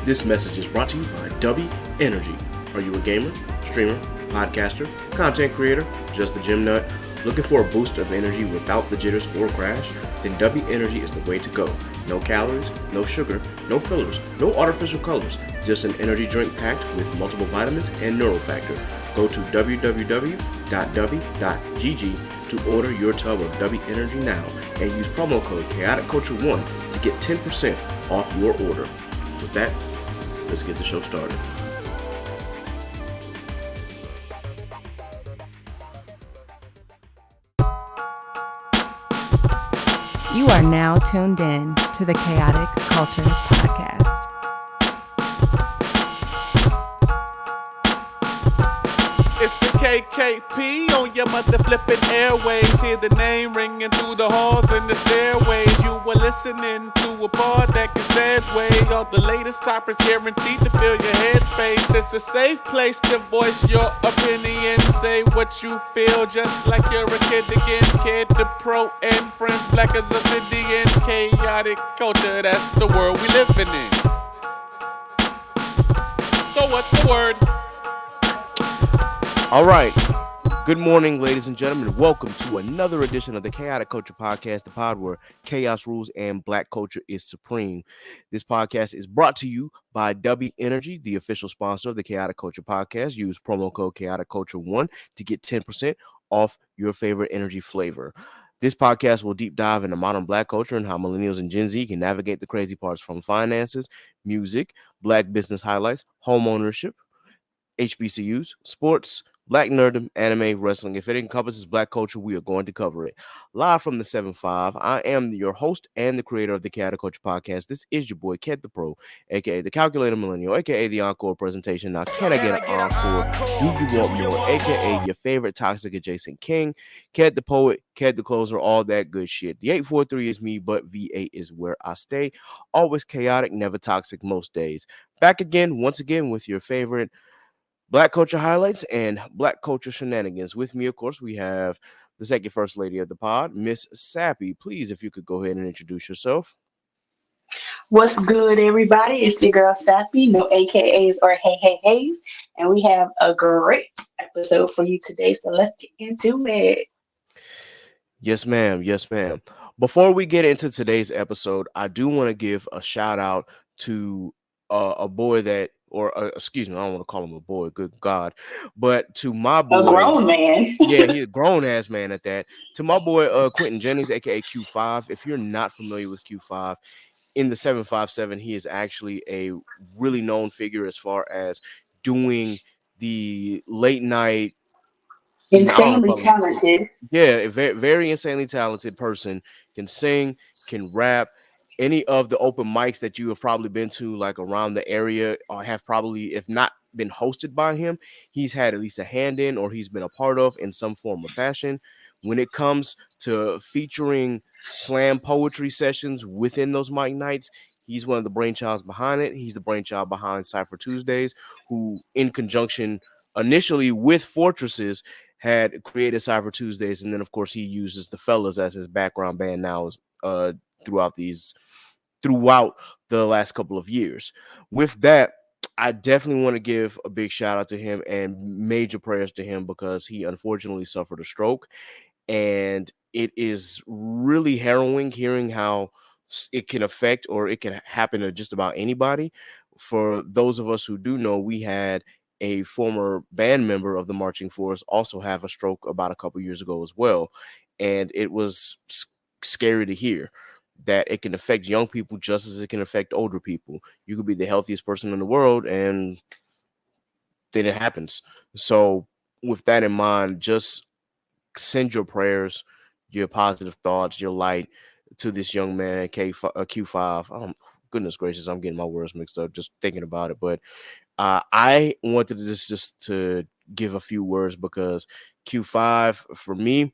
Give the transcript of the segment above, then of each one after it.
This message is brought to you by W Energy. Are you a gamer, streamer, podcaster, content creator, just a gym nut? Looking for a boost of energy without the jitters or crash? Then W Energy is the way to go. No calories, no sugar, no fillers, no artificial colors. Just an energy drink packed with multiple vitamins and neurofactor. Go to www.w.gg to order your tub of W Energy now and use promo code ChaoticCulture1 to get 10% off your order. With that, let's get the show started. You are now tuned in to the Chaotic Culture Podcast. It's the KKP on your mother flipping airways. Hear the name ringing through the halls and the stairways. You were listening to a pod that can segue all the latest topics, guaranteed to fill your headspace. It's a safe place to voice your opinion. Say what you feel, just like you're a kid again. Kid, the pro, and friends, black as obsidian. Chaotic culture, that's the world we living in. So what's the word? All right. Good morning, ladies and gentlemen. Welcome to another edition of the Chaotic Culture Podcast, the pod where chaos rules and black culture is supreme. This podcast is brought to you by W Energy, the official sponsor of the Chaotic Culture Podcast. Use promo code ChaoticCulture1 to get 10% off your favorite energy flavor. This podcast will deep dive into modern black culture and how millennials and Gen Z can navigate the crazy parts from finances, music, black business highlights, home ownership, HBCUs, sports, black nerdom, anime, wrestling. If it encompasses black culture, we are going to cover it. Live from the 7-5, I am your host and the creator of the Chaotic Culture Podcast. This is your boy, Ked the Pro, a.k.a. the Calculator Millennial, a.k.a. the Encore presentation. Now, can I get an encore? Do you want more? A.k.a. your favorite toxic adjacent king, Ked the Poet, Ked the Closer, all that good shit. The 843 is me, but V8 is where I stay. Always chaotic, never toxic most days. Back again, once again, with your favorite Black culture highlights and black culture shenanigans. With me, of course, we have the second first lady of the pod, Miss Sappy. Please, if you could go ahead and introduce yourself. What's good, everybody? It's your girl Sappy, no AKAs or hey, and we have a great episode for you today. So let's get into it. Yes, ma'am. Yes, ma'am. Before we get into today's episode, I do want to give a shout out to a boy that. Excuse me, I don't want to call him a boy, good God. But to my boy. A grown man. Yeah, he's a grown-ass man at that. To my boy, Quentin Jennings, a.k.a. Q5. If you're not familiar with Q5, in the 757, he is actually a really known figure as far as doing the late night. Insanely talented. Yeah, a very, very insanely talented person. Can sing, can rap. Any of the open mics that you have probably been to, like around the area, or have probably, if not been hosted by him, he's had at least a hand in, or he's been a part of in some form or fashion. When it comes to featuring slam poetry sessions within those mic nights, he's one of the brainchilds behind it. He's the brainchild behind Cypher Tuesdays, who, in conjunction initially with Fortresses, had created Cypher Tuesdays, and then of course he uses the Fellas as his background band now throughout the last couple of years. With that, I definitely want to give a big shout out to him and major prayers to him, because he unfortunately suffered a stroke, and it is really harrowing hearing how it can affect, or it can happen to just about anybody. For those of us who do know, we had a former band member of the marching force also have a stroke about a couple years ago as well, and it was scary to hear that it can affect young people just as it can affect older people. You could be the healthiest person in the world, and then it happens. So with that in mind, just send your prayers, your positive thoughts, your light to this young man, Q5. Goodness gracious, I'm getting my words mixed up just thinking about it. But I wanted just to give a few words, because Q5, for me,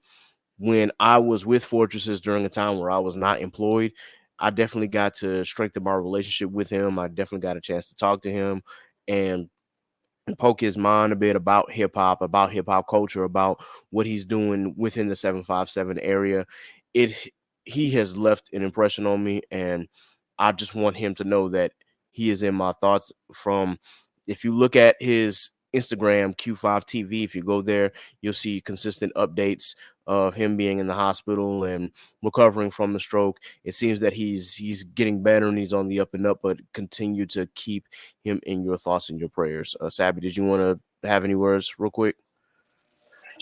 when I was with Fortresses during a time where I was not employed, I definitely got to strengthen my relationship with him. I definitely got a chance to talk to him and poke his mind a bit about hip hop culture, about what he's doing within the 757 area. He has left an impression on me, and I just want him to know that he is in my thoughts. From if you look at his Instagram Q5 TV, if you go there, you'll see consistent updates of him being in the hospital and recovering from the stroke. It seems that he's getting better and he's on the up and up, but continue to keep him in your thoughts and your prayers. Sabby, did you want to have any words real quick?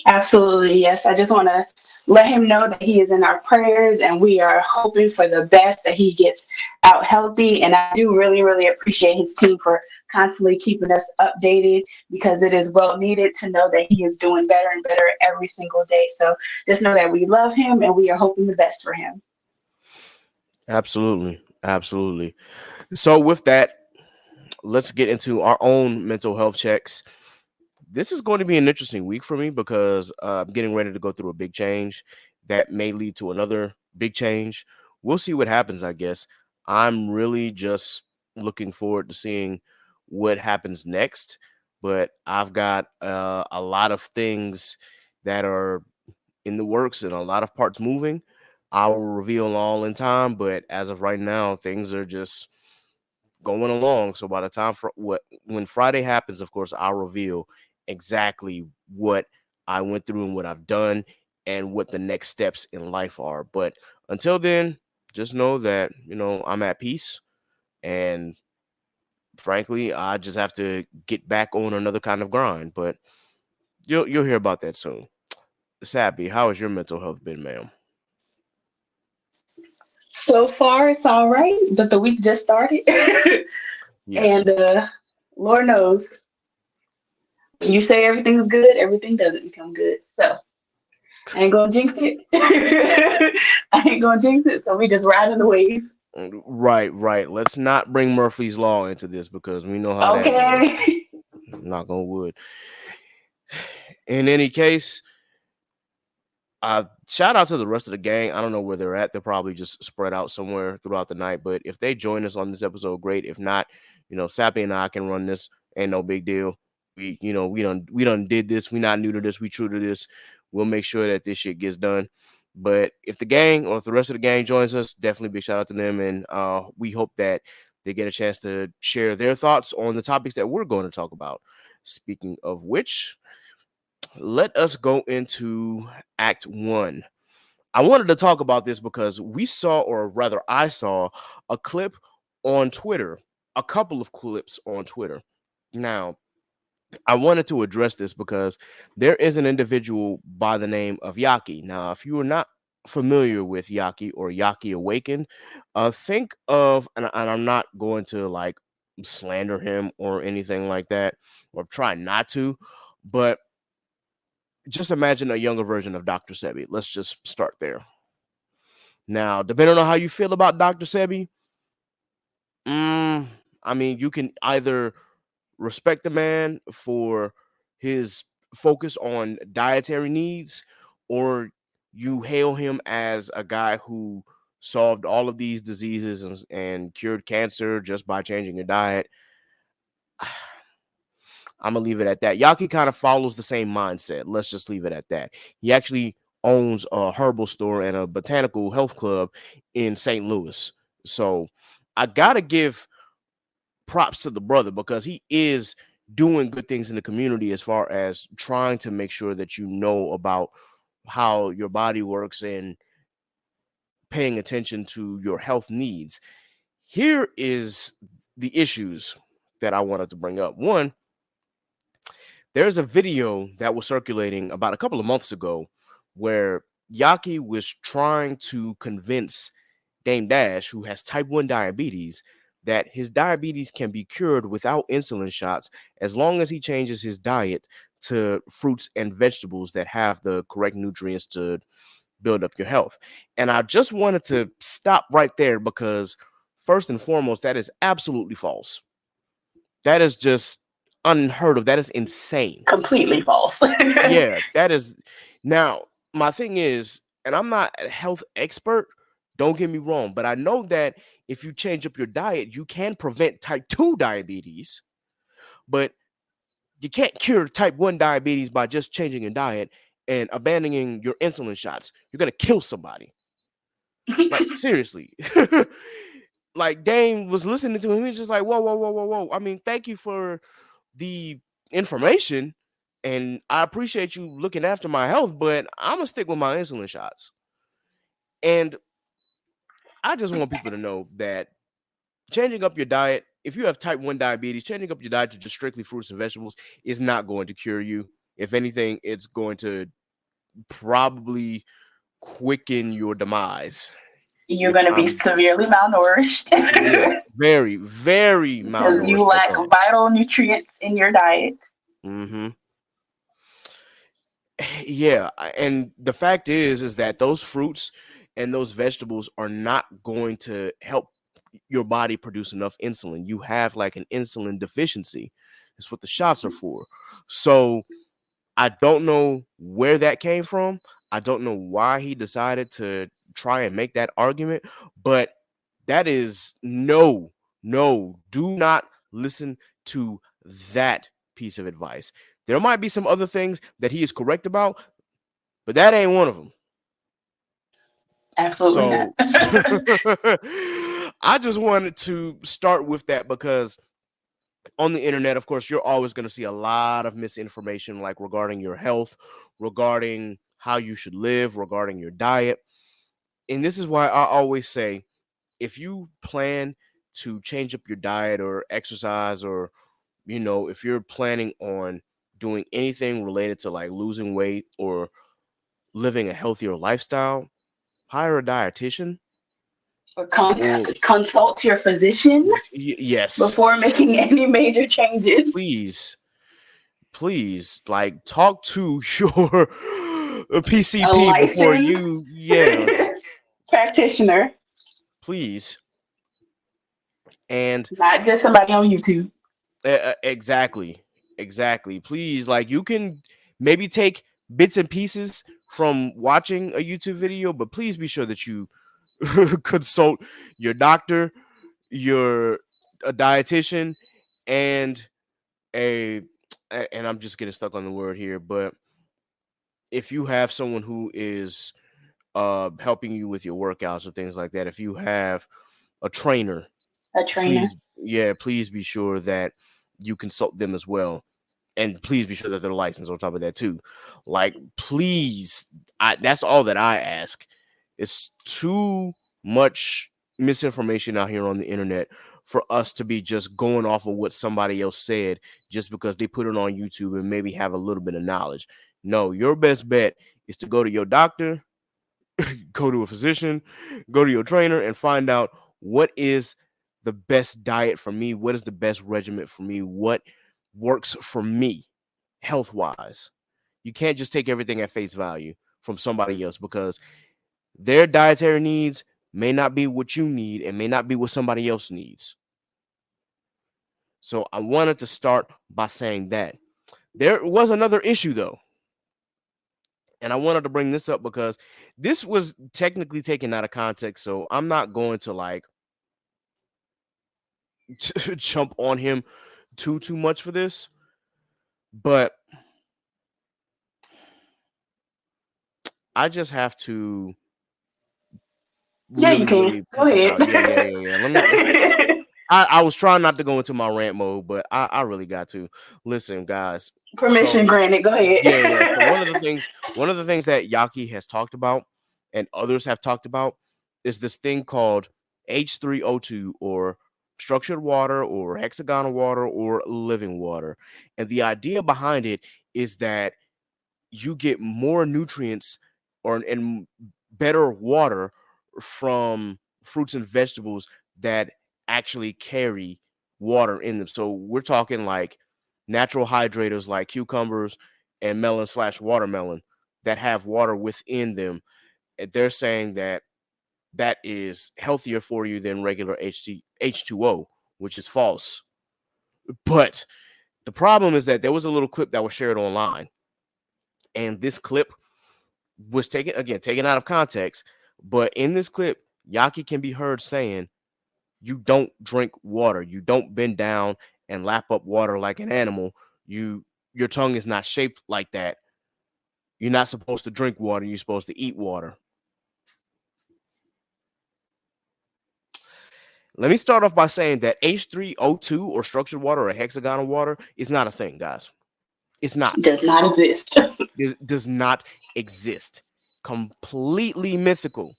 Absolutely, yes. I just want to let him know that he is in our prayers and we are hoping for the best, that he gets out healthy. And I do really, really appreciate his team for constantly keeping us updated, because it is well needed to know that he is doing better and better every single day. So just know that we love him and we are hoping the best for him. Absolutely. Absolutely. So with that, let's get into our own mental health checks. This is going to be an interesting week for me because I'm getting ready to go through a big change that may lead to another big change. We'll see what happens, I guess. I'm really just looking forward to seeing what happens next. But I've got a lot of things that are in the works and a lot of parts moving. I will reveal all in time, but as of right now, things are just going along. So by the time for when Friday happens, of course, I'll reveal exactly what I went through and what I've done and what the next steps in life are. But until then, just know that, I'm at peace. And frankly, I just have to get back on another kind of grind. But you'll hear about that soon. Sappy, how has your mental health been, ma'am? So far, it's all right, but the week just started. Yes. And Lord knows, when you say everything's good, everything doesn't become good. So I ain't gonna jinx it. I ain't gonna jinx it. So we just riding the wave. Right. Let's not bring Murphy's Law into this because we know how that goes. Okay. Knock on wood. In any case, shout out to the rest of the gang. I don't know where they're at. They're probably just spread out somewhere throughout the night. But if they join us on this episode, great. If not, Sappy and I can run this. Ain't no big deal. We done did this. We not new to this. We true to this. We'll make sure that this shit gets done. But if the gang or if the rest of the gang joins us, definitely big shout out to them. And we hope that they get a chance to share their thoughts on the topics that we're going to talk about. Speaking of which, let us go into Act 1. I wanted to talk about this because we saw, or rather I saw, a clip on Twitter, a couple of clips on Twitter. Now, I wanted to address this because there is an individual by the name of Yah'ki. Now, if you are not familiar with Yah'ki or Yah'ki Awakened, think of, and I'm not going to like slander him or anything like that, or try not to, but just imagine a younger version of Dr. Sebi. Let's just start there. Now, depending on how you feel about Dr. Sebi, I mean, you can either respect the man for his focus on dietary needs, or you hail him as a guy who solved all of these diseases and cured cancer just by changing your diet. I'm gonna leave it at that. Yah'ki kind of follows the same mindset. Let's just leave it at that. He actually owns a herbal store and a botanical health club in St. Louis. So I gotta give props to the brother because he is doing good things in the community as far as trying to make sure that you know about how your body works and paying attention to your health needs. Here is the issues that I wanted to bring up. One, there's a video that was circulating about a couple of months ago where Yah'ki was trying to convince Dame Dash, who has type 1 diabetes, that his diabetes can be cured without insulin shots as long as he changes his diet to fruits and vegetables that have the correct nutrients to build up your health. And I just wanted to stop right there because first and foremost, that is absolutely false. That is just unheard of. That is insane. Completely false. Yeah, that is. Now, my thing is, and I'm not a health expert, don't get me wrong, but I know that if you change up your diet, you can prevent type 2 diabetes, but you can't cure type 1 diabetes by just changing your diet and abandoning your insulin shots. You're going to kill somebody. Like, seriously. like Dane was listening to him. He was just like, whoa, whoa, whoa, whoa, whoa. I mean, thank you for the information, and I appreciate you looking after my health, but I'm gonna stick with my insulin shots. And I just want people to know that changing up your diet, if you have type 1 diabetes, changing up your diet to just strictly fruits and vegetables is not going to cure you. If anything, it's going to probably quicken your demise. You're If going to be I'm severely malnourished Yes, very, very because you malnourished at lack that. vital nutrients in your diet. Hmm. Yeah, and the fact is that those fruits and those vegetables are not going to help your body produce enough insulin. You have like an insulin deficiency. That's what the shots are for. So I don't know where that came from. I don't know why he decided to try and make that argument, but that is no, no, do not listen to that piece of advice. There might be some other things that he is correct about, but that ain't one of them. Absolutely not. So I just wanted to start with that because on the internet, of course, you're always going to see a lot of misinformation, like regarding your health, regarding how you should live, regarding your diet. And this is why I always say, if you plan to change up your diet or exercise, or, if you're planning on doing anything related to like losing weight or living a healthier lifestyle, hire a dietitian Or or consult your physician yes, before making any major changes. please, please, like talk to your A PCP before licensed you, yeah, practitioner, please. And not just somebody on YouTube. exactly, exactly. Please, like you can maybe take bits and pieces from watching a YouTube video, but please be sure that you consult your doctor, your a dietitian, and a and I'm just getting stuck on the word here, but if you have someone who is helping you with your workouts or things like that, if you have a trainer, A trainer. please, yeah, please be sure that you consult them as well. And please be sure that they're licensed on top of that too. Like, please, that's all that I ask. It's too much misinformation out here on the internet for us to be just going off of what somebody else said just because they put it on YouTube and maybe have a little bit of knowledge. No, your best bet is to go to your doctor, go to a physician, go to your trainer, and find out what is the best diet for me, what is the best regimen for me, what works for me health wise. You can't just take everything at face value from somebody else because their dietary needs may not be what you need and may not be what somebody else needs. So I wanted to start by saying that. There was another issue though. And I wanted to bring this up because this was technically taken out of context. So I'm not going to like jump on him too much for this. But I just have to Yeah, you can. really Go put this ahead. out. Yeah. Let me. I was trying not to go into my rant mode, but I really got to. Listen, guys. Permission So granted. Go ahead. yeah. So one of the things that Yah'ki has talked about and others have talked about is this thing called H3O2 or structured water or hexagonal water or living water. And the idea behind it is that you get more nutrients and better water from fruits and vegetables that actually carry water in them. So we're talking like natural hydrators like cucumbers and melon/watermelon that have water within them. And they're saying that that is healthier for you than regular H2O, which is false. But the problem is that there was a little clip that was shared online, and this clip was taken out of context. But in this clip, Yah'ki can be heard saying, "You don't drink water. You don't bend down and lap up water like an animal. Your tongue is not shaped like that. You're not supposed to drink water. You're supposed to eat water." Let me start off by saying that H3O2 or structured water or hexagonal water is not a thing, guys. It's not. Does not exist. It does not exist. Completely mythical.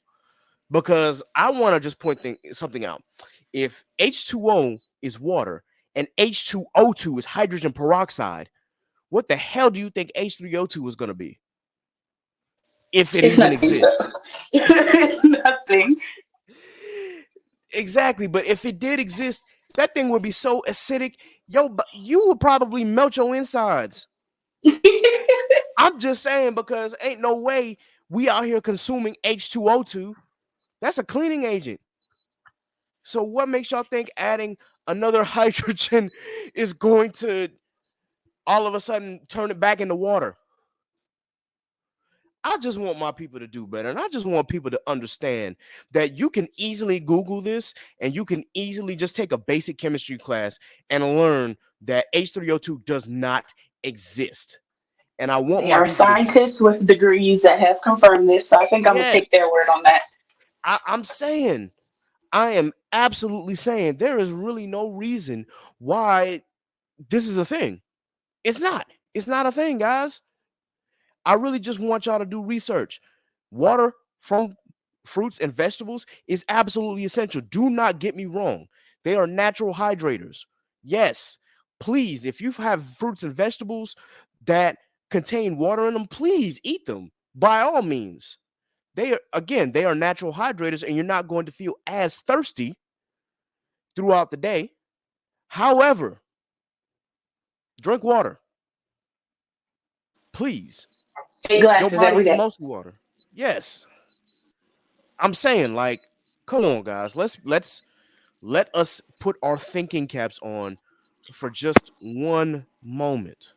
Because I want to just point something out. If H2O is water and H2O2 is hydrogen peroxide, what the hell do you think H3O2 is going to be? If it It's even nothing. exists. It's nothing. Exactly. But if it did exist, that thing would be so acidic. Yo, you would probably melt your insides. I'm just saying, because ain't no way we out here consuming H2O2. That's a cleaning agent. So what makes y'all think adding another hydrogen is going to all of a sudden turn it back into water? I just want my people to do better. And I just want people to understand that you can easily Google this and you can easily just take a basic chemistry class and learn that H3O2 does not exist. And I want There my are people scientists with degrees that have confirmed this, so I think I'm gonna take their yes, word on that. I'm saying, I am absolutely saying there is really no reason why this is a thing. It's not. It's not a thing, guys. I really just want y'all to do research. Water from fruits and vegetables is absolutely essential. Do not get me wrong. They are natural hydrators. Yes, please, if you have fruits and vegetables that contain water in them, please eat them by all means. They are natural hydrators, and you're not going to feel as thirsty throughout the day. However, drink water. Please. Take Your glasses body every is day. mostly water. Yes. I'm saying, like, come on, guys. Let us put our thinking caps on for just one moment.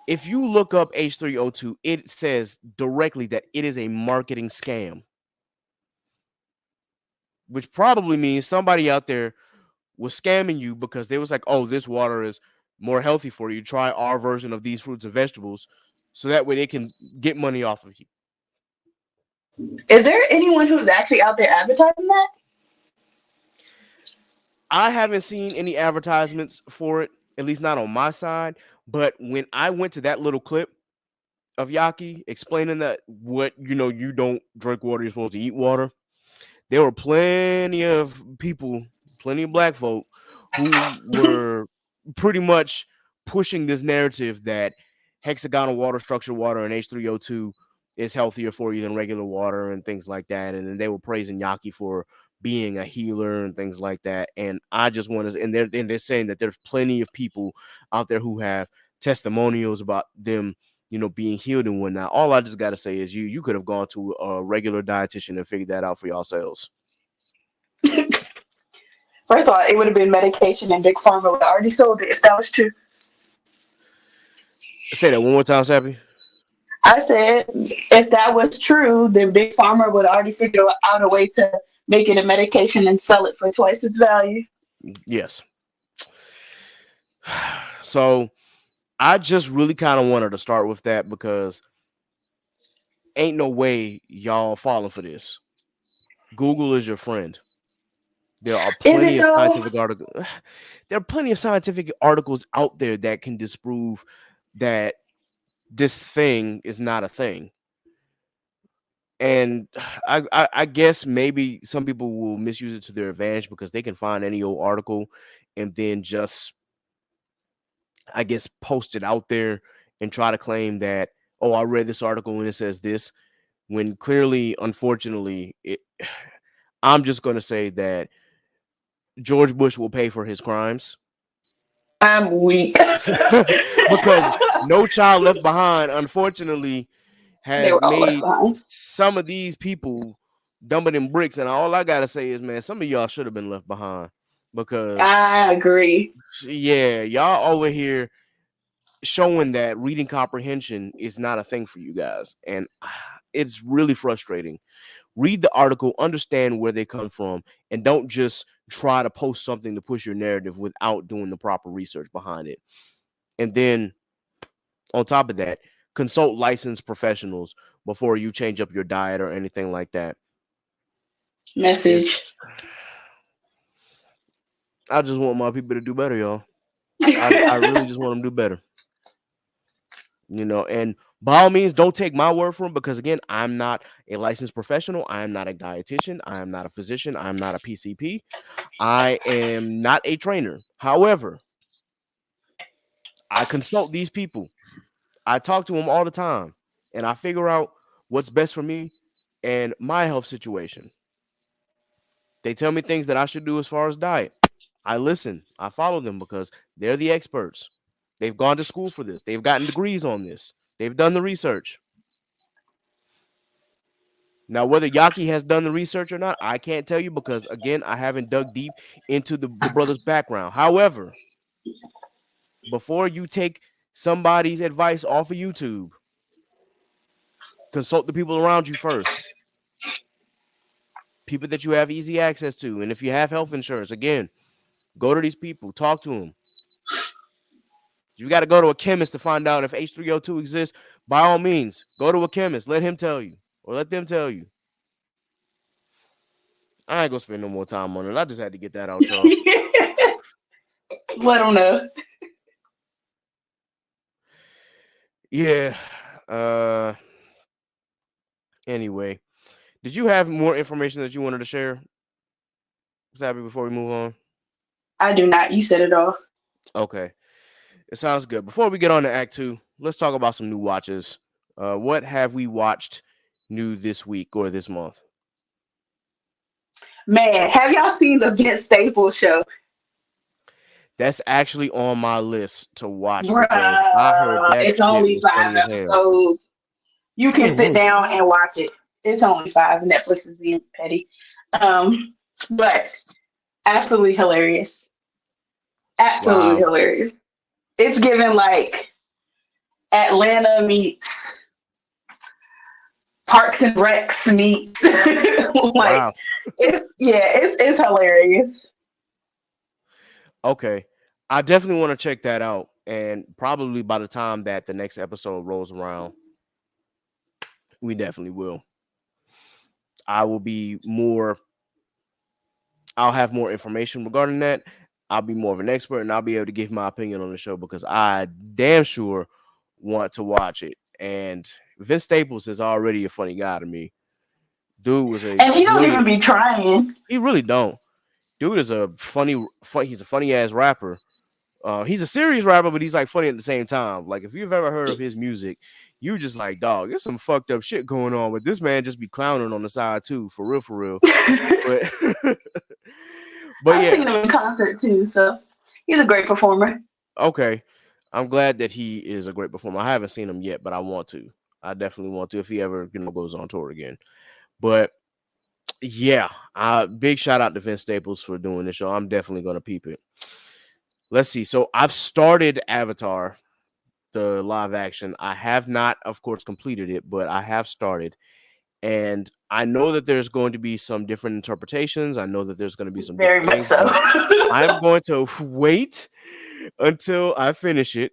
If you look up H3O2, it says directly that it is a marketing scam, which probably means somebody out there was scamming you because they was like, oh, this water is more healthy for you. Try our version of these fruits and vegetables, so that way they can get money off of you. Is there anyone who's actually out there advertising that? I haven't seen any advertisements for it, at least not on my side. But when I went to that little clip of Yah'ki explaining that you don't drink water, you're supposed to eat water, there were plenty of people, plenty of black folk who were pretty much pushing this narrative that hexagonal water, structured water, and H3O2 is healthier for you than regular water and things like that. And then they were praising Yah'ki for being a healer and things like that. And I just want to, and they're saying that there's plenty of people out there who have testimonials about them, being healed and whatnot. All I just got to say is you could have gone to a regular dietitian and figured that out for yourselves. First of all, it would have been medication, and Big Pharma would have already sold it if that was true. Say that one more time, Sappy. I said, if that was true, then Big Pharma would already figure out a way to make it a medication and sell it for twice its value. Yes. So I just really kind of wanted to start with that because ain't no way y'all falling for this. Google is your friend. There are plenty of scientific articles. There are plenty of scientific articles out there that can disprove that this thing is not a thing. And I guess maybe some people will misuse it to their advantage because they can find any old article and then just, I guess, post it out there and try to claim that, oh, I read this article and it says this, when clearly, unfortunately, I'm just going to say that George Bush will pay for his crimes. I'm weak. Because No Child Left Behind, unfortunately, has made some of these people dumber than bricks. And all I got to say is, man, some of y'all should have been left behind. Because I agree. Yeah, y'all over here showing that reading comprehension is not a thing for you guys. And it's really frustrating. Read the article, understand where they come from, and don't just try to post something to push your narrative without doing the proper research behind it. And then on top of that, consult licensed professionals before you change up your diet or anything like that. Message. I just want my people to do better, y'all. I really just want them to do better. And by all means, don't take my word for it because again, I'm not a licensed professional. I am not a dietitian. I am not a physician. I am not a PCP. I am not a trainer. However, I consult these people. I talk to them all the time, and I figure out what's best for me and my health situation. They tell me things that I should do as far as diet. I listen. I follow them because they're the experts. They've gone to school for this. They've gotten degrees on this. They've done the research. Now, whether Yah'ki has done the research or not, I can't tell you because, again, I haven't dug deep into the brother's background. However, before you take somebody's advice off of YouTube, consult the people around you first. People that you have easy access to. And if you have health insurance, again, go to these people. Talk to them. You got to go to a chemist to find out if H3O2 exists. By all means, go to a chemist. Let him tell you or let them tell you. I ain't going to spend no more time on it. I just had to get that out, y'all. Let them know. Yeah. Anyway, did you have more information that you wanted to share, Sabby, before we move on? I do not. You said it all. Okay. It sounds good. Before we get on to Act 2, let's talk about some new watches. What have we watched new this week or this month? Man, have y'all seen the Vince Staples show? That's actually on my list to watch. Bruh, I heard that it's only 5 episodes. You can sit down and watch it. It's only 5. Netflix is being petty. But absolutely hilarious. Absolutely hilarious. It's given like Atlanta meets Parks and Recs meets like it's hilarious. Okay. I definitely want to check that out. And probably by the time that the next episode rolls around, we definitely will. I'll have more information regarding that. I'll be more of an expert and I'll be able to give my opinion on the show because I damn sure want to watch it. And Vince Staples is already a funny guy to me. Dude was and he don't even be trying. He really don't. Dude is he's a funny ass rapper. He's a serious rapper, but he's like funny at the same time. Like if you've ever heard of his music, you just like, dog, there's some fucked up shit going on, but this man just be clowning on the side too, for real. But I've seen him in concert too, so he's a great performer. Okay. I'm glad that he is a great performer. I haven't seen him yet, but I want to. I definitely want to if he ever goes on tour again. But yeah, big shout out to Vince Staples for doing this show. I'm definitely going to peep it. Let's see. So I've started Avatar, the live action. I have not, of course, completed it, but I have started. And I know that there's going to be some different interpretations. I know that there's going to be some very much so. I'm going to wait until I finish it.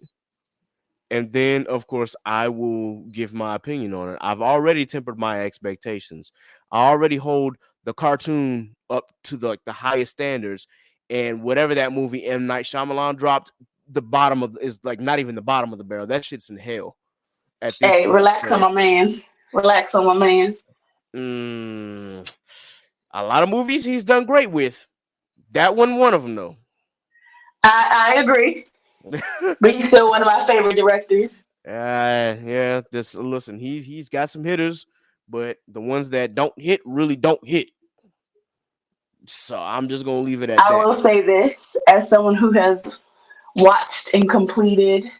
And then, of course, I will give my opinion on it. I've already tempered my expectations. I already hold the cartoon up to the highest standards. And whatever that movie M. Night Shyamalan dropped, is like not even the bottom of the barrel. That shit's in hell. At this point. Relax on my man's. Relax on my man's. A lot of movies he's done great with. That wasn't one of them, though. I agree. But he's still one of my favorite directors. Yeah. Listen, he's got some hitters, but the ones that don't hit really don't hit. So I'm just gonna leave it at that. I will say this as someone who has watched and completed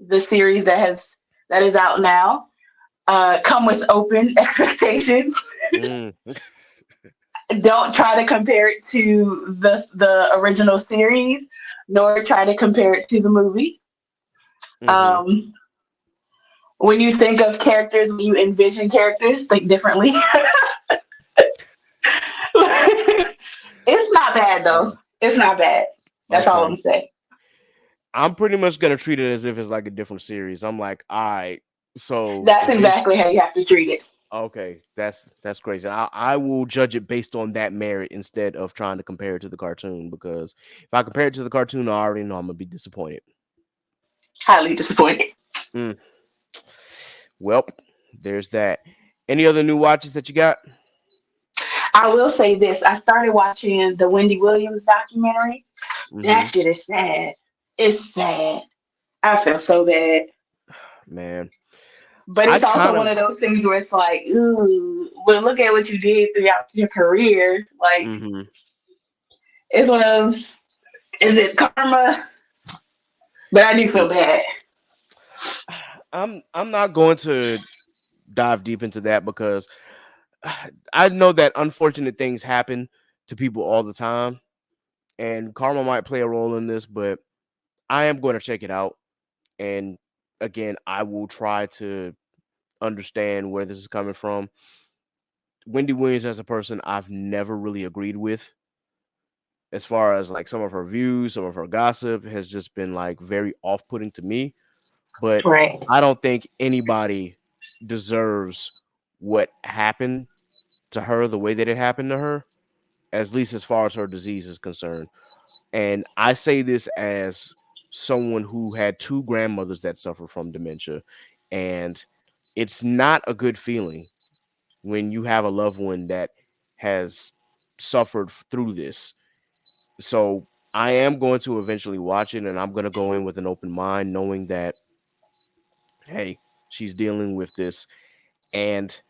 the series that is out now. Come with open expectations. Don't try to compare it to the original series, nor try to compare it to the movie. When you think of characters, when you envision characters, think differently. It's not bad though. It's not bad. That's all I'm saying. I'm pretty much gonna treat it as if it's like a different series. I'm like, all right. So that's exactly how you have to treat it. Okay, that's crazy. I will judge it based on that merit instead of trying to compare it to the cartoon, because if I compare it to the cartoon, I already know I'm gonna be disappointed. Highly disappointed. Mm. Well, there's that. Any other new watches that you got? I will say this: I started watching the Wendy Williams documentary. That Hmm. shit is sad. It's sad. I feel so bad. Man, But I it's also kind one of. of those things where it's like, ooh, but look at what you did throughout your career. Like, Hmm. it's one of those, is it karma? But I do feel bad. I'm not going to dive deep into that because I know that unfortunate things happen to people all the time, and karma might play a role in this, but I am going to check it out. And again, I will try to understand where this is coming from. Wendy Williams as a person, I've never really agreed with. As far as like some of her views, some of her gossip has just been like very off-putting to me. But Right. I don't think anybody deserves what happened to her the way that it happened to her, at least as far as her disease is concerned. And I say this as someone who had two grandmothers that suffer from dementia. And it's not a good feeling when you have a loved one that has suffered through this. So I am going to eventually watch it, and I'm going to go in with an open mind, knowing that, hey, she's dealing with this. And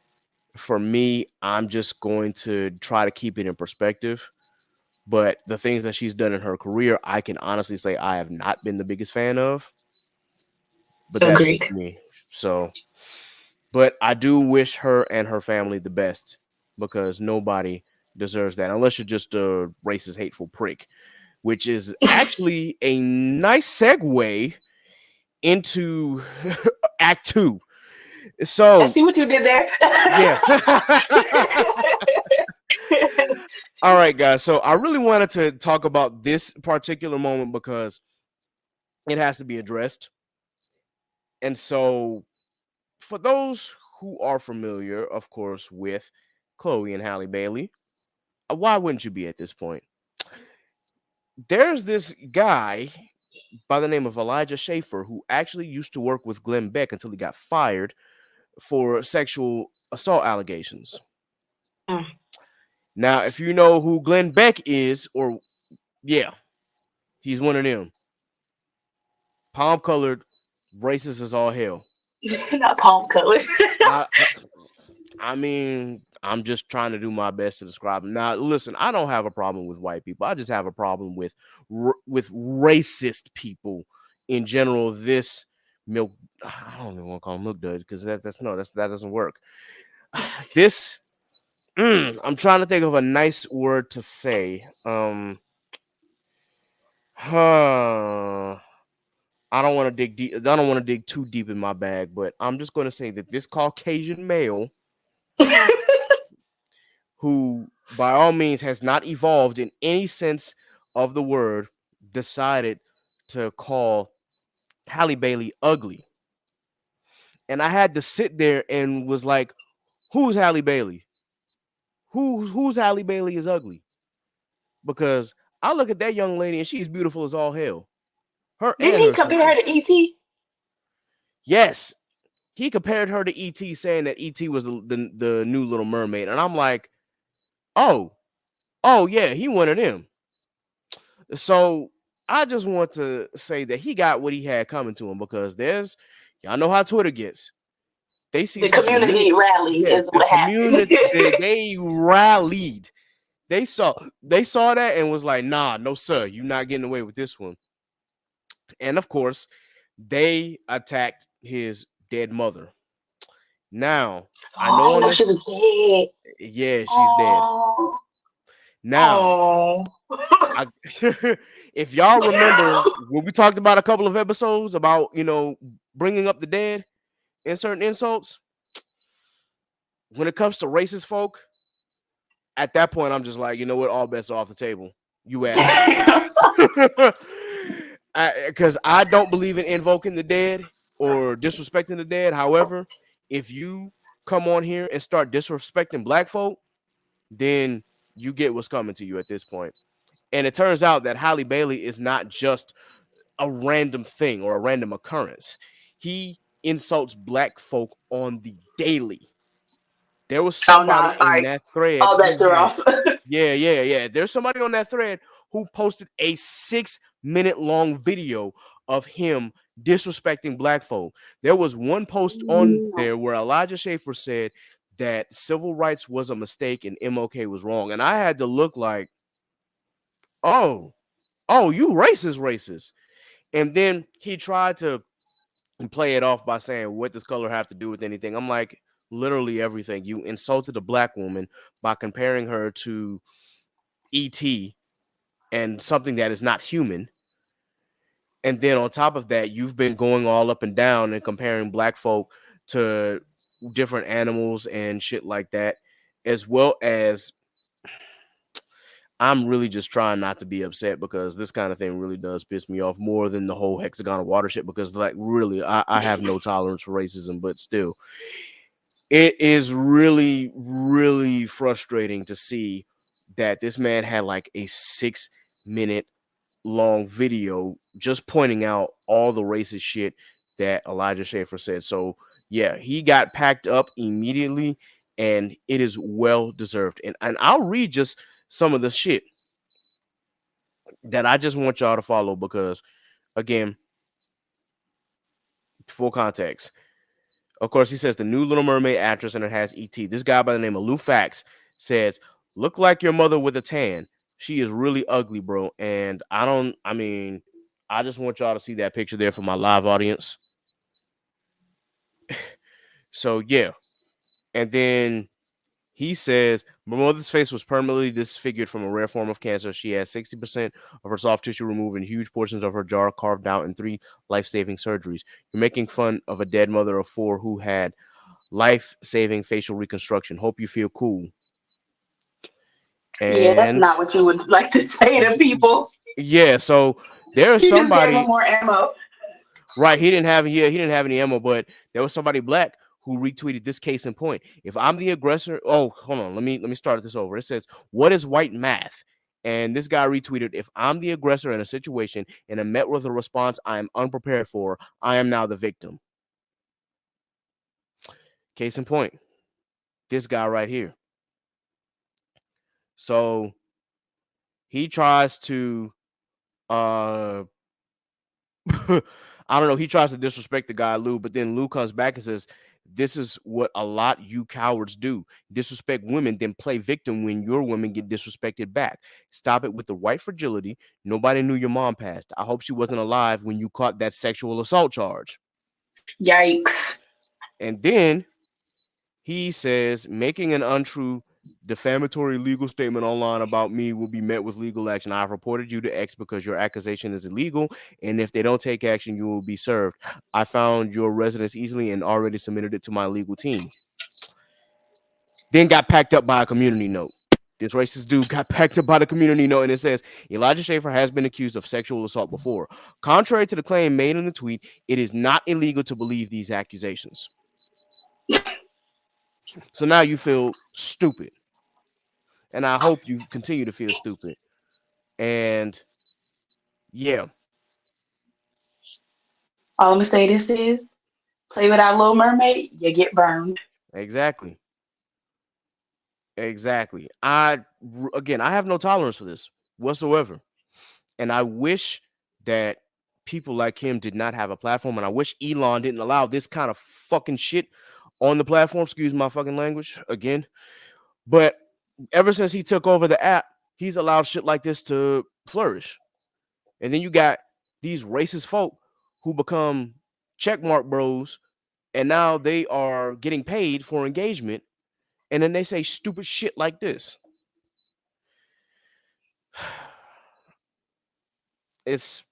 for me, I'm just going to try to keep it in perspective. But the things that she's done in her career, I can honestly say I have not been the biggest fan of. But that's Agreed. just me. So, but I do wish her and her family the best, because nobody deserves that unless you're just a racist, hateful prick, which is actually a nice segue into Act Two. I So, see what you did there. yeah. All right, guys. So, I really wanted to talk about this particular moment because it has to be addressed. And so, for those who are familiar, of course, with Chloe and Halle Bailey, why wouldn't you be at this point? There's this guy by the name of Elijah Schaefer who actually used to work with Glenn Beck until he got fired for sexual assault allegations. Mm. Now, if you know who Glenn Beck is, or yeah, he's one of them palm colored, racist as all hell. Not palm color. I, I mean, I'm just trying to do my best to describe him. Now, listen, I don't have a problem with white people. I just have a problem with racist people in general. This milk, I don't even want to call him milk dud because that doesn't work. This, I'm trying to think of a nice word to say. I don't want to dig deep. I don't want to dig too deep in my bag, but I'm just going to say that this Caucasian male, who by all means has not evolved in any sense of the word, decided to call Halle Bailey ugly. And I had to sit there and was like, who's Halle Bailey? Who's Halle Bailey is ugly? Because I look at that young lady and she's beautiful as all hell. Her Didn't and he her compare sister. her to E.T.? Yes. He compared her to E.T., saying that E.T. was the new Little Mermaid. And I'm like, oh yeah, he one of them. So I just want to say that he got what he had coming to him, because y'all know how Twitter gets. They see The something community rally yeah, is the what happened. community, they rallied. They saw that and was like, nah, no sir, you're not getting away with this one. And of course, they attacked his dead mother. Now, I know on Oh, this, she was dead. yeah, she's dead. Oh, Now, oh. I if y'all remember when we talked about a couple of episodes about, bringing up the dead in certain insults, when it comes to racist folk, at that point I'm just like, you know what, all bets are off the table. You assholes. Because I don't believe in invoking the dead or disrespecting the dead. However, if you come on here and start disrespecting black folk, then you get what's coming to you at this point. And it turns out that Halle Bailey is not just a random thing or a random occurrence. He insults black folk on the daily. There was Oh no, somebody in like that thread all bets who are had, off. yeah. There's somebody on that thread who posted a 6-minute long video of him disrespecting black folk. There was one post on there where Elijah Schaefer said that civil rights was a mistake and MLK was wrong. And I had to look like, oh, you racist. And then he tried to play it off by saying, what does color have to do with anything? I'm like, literally everything. You insulted a black woman by comparing her to ET and something that is not human. And then on top of that, you've been going all up and down and comparing black folk to different animals and shit like that, as well as I'm really just trying not to be upset because this kind of thing really does piss me off more than the whole hexagonal water shit, because like really I have no tolerance for racism, but still it is really, really frustrating to see that this man had like a 6-minute long video just pointing out all the racist shit that Elijah Schaefer said. So yeah, he got packed up immediately and it is well deserved. And I'll read just some of the shit that I just want y'all to follow because, again, full context. Of course, he says the new Little Mermaid actress and it has ET. This guy by the name of Lou Fax says, look like your mother with a tan. She is really ugly, bro. And I just want y'all to see that picture there for my live audience. So, yeah. And then he says, my mother's face was permanently disfigured from a rare form of cancer. She has 60% of her soft tissue removed and huge portions of her jaw carved out in 3 life-saving surgeries. You're making fun of a dead mother of 4 who had life-saving facial reconstruction. Hope you feel cool. And yeah, that's not what you would like to say to people. Yeah, so there's You just gave somebody, him more ammo. right? He didn't have any ammo, but there was somebody black who retweeted this case in point. If I'm the aggressor, oh, hold on, let me start this over. It says, what is white math? And this guy retweeted, if I'm the aggressor in a situation and am met with a response I am unprepared for, I am now the victim. Case in point, this guy right here. So he tries to I don't know, he tries to disrespect the guy Lou, but then Lou comes back and says, this is what a lot you cowards do. Disrespect women, then play victim when your women get disrespected back. Stop it with the white fragility. Nobody knew your mom passed. I hope she wasn't alive when you caught that sexual assault charge. Yikes. And then he says, making an untrue defamatory legal statement online about me will be met with legal action. I've reported you to X because your accusation is illegal, and if they don't take action, you will be served. I found your residence easily and already submitted it to my legal team. Then got packed up by a community note. This racist dude got packed up by the community note, and it says, Elijah Schaefer has been accused of sexual assault before. Contrary to the claim made in the tweet, it is not illegal to believe these accusations. So now you feel stupid. And I hope you continue to feel stupid. And yeah. All I'm gonna say this is, play without Little Mermaid, you get burned. Exactly. I have no tolerance for this whatsoever. And I wish that people like him did not have a platform. And I wish Elon didn't allow this kind of fucking shit on the platform. Excuse my fucking language again. But ever since he took over the app, he's allowed shit like this to flourish. And then you got these racist folk who become checkmark bros, and now they are getting paid for engagement, and then they say stupid shit like this. It's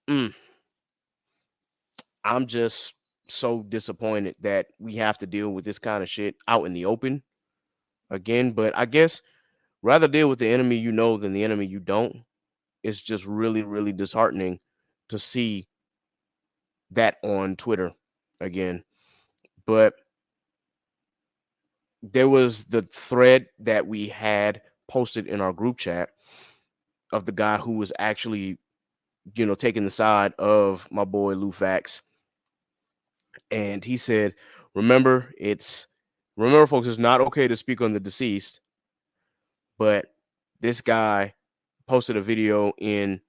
I'm just so disappointed that we have to deal with this kind of shit out in the open again. But I guess rather deal with the enemy you know than the enemy you don't. It's just really, really disheartening to see that on Twitter again. But there was the thread that we had posted in our group chat of the guy who was actually, taking the side of my boy Lou Fax. And he said, remember, folks, it's not okay to speak on the deceased, but this guy posted a video in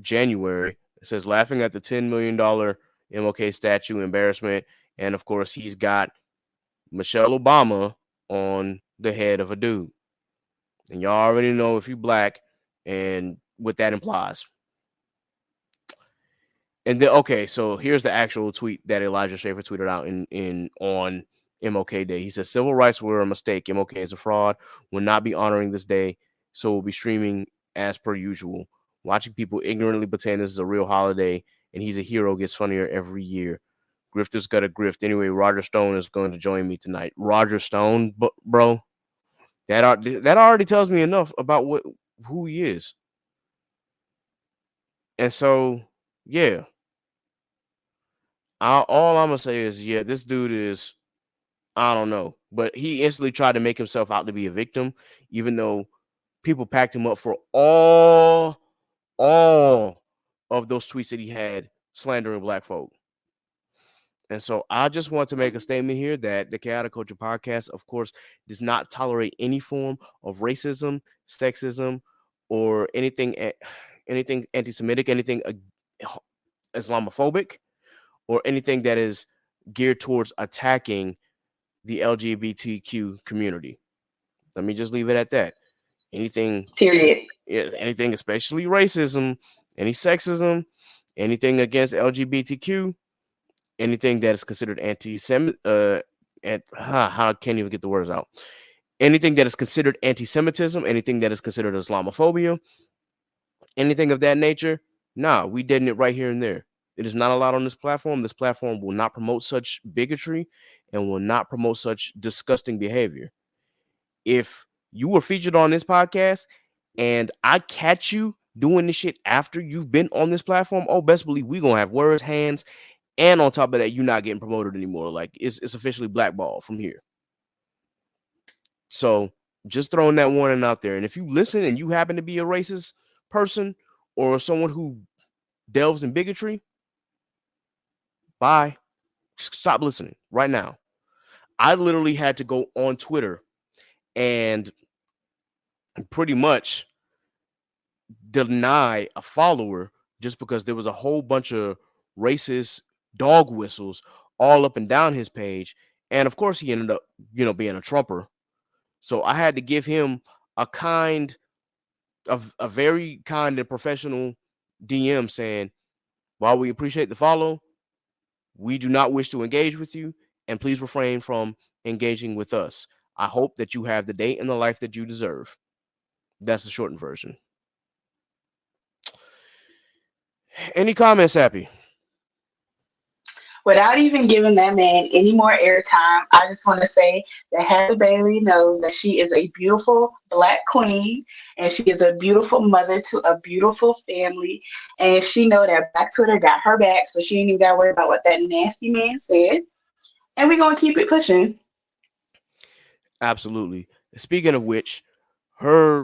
January. It says laughing at the $10 million MLK statue embarrassment. And of course, he's got Michelle Obama on the head of a dude. And y'all already know if you black and what that implies. And then, okay, so here's the actual tweet that Elijah Schaffer tweeted out on MLK Day. He says, civil rights were a mistake. MLK is a fraud. Will not be honoring this day. So we'll be streaming as per usual. Watching people ignorantly pretend this is a real holiday and he's a hero gets funnier every year. Grifter's got a grift. Anyway, Roger Stone is going to join me tonight. Roger Stone, bro, that already tells me enough about who he is. And so, yeah. All I'm going to say is, yeah, this dude is, I don't know. But he instantly tried to make himself out to be a victim, even though people packed him up for all of those tweets that he had slandering black folk. And so I just want to make a statement here that the Chaotic Culture Podcast, of course, does not tolerate any form of racism, sexism, or anything anti-Semitic, anything Islamophobic, or anything that is geared towards attacking the LGBTQ community. Let me just leave it at that. Anything, period. Anything, especially racism, any sexism, anything against LGBTQ, anything that is considered anti-Semitic, I can't even get the words out. Anything that is considered anti-Semitism, anything that is considered Islamophobia, anything of that nature, nah, we deaden it right here and there. It is not allowed on this platform. This platform will not promote such bigotry and will not promote such disgusting behavior. If you were featured on this podcast and I catch you doing this shit after you've been on this platform, oh, best believe we gonna have words, hands, and on top of that, you're not getting promoted anymore. Like it's officially blackballed from here. So just throwing that warning out there. And if you listen and you happen to be a racist person or someone who delves in bigotry, bye. Stop listening right now. I literally had to go on Twitter and pretty much deny a follower just because there was a whole bunch of racist dog whistles all up and down his page. And of course he ended up, being a Trumper. So I had to give him a very kind and professional DM saying, while we appreciate the follow, we do not wish to engage with you, and please refrain from engaging with us. I hope that you have the day and the life that you deserve. That's the shortened version. Any comments, Happy? Without even giving that man any more airtime, I just want to say that Halle Bailey knows that she is a beautiful Black queen, and she is a beautiful mother to a beautiful family, and she know that Black Twitter got her back, so she ain't even got to worry about what that nasty man said. And we're gonna keep it pushing. Absolutely. Speaking of which, I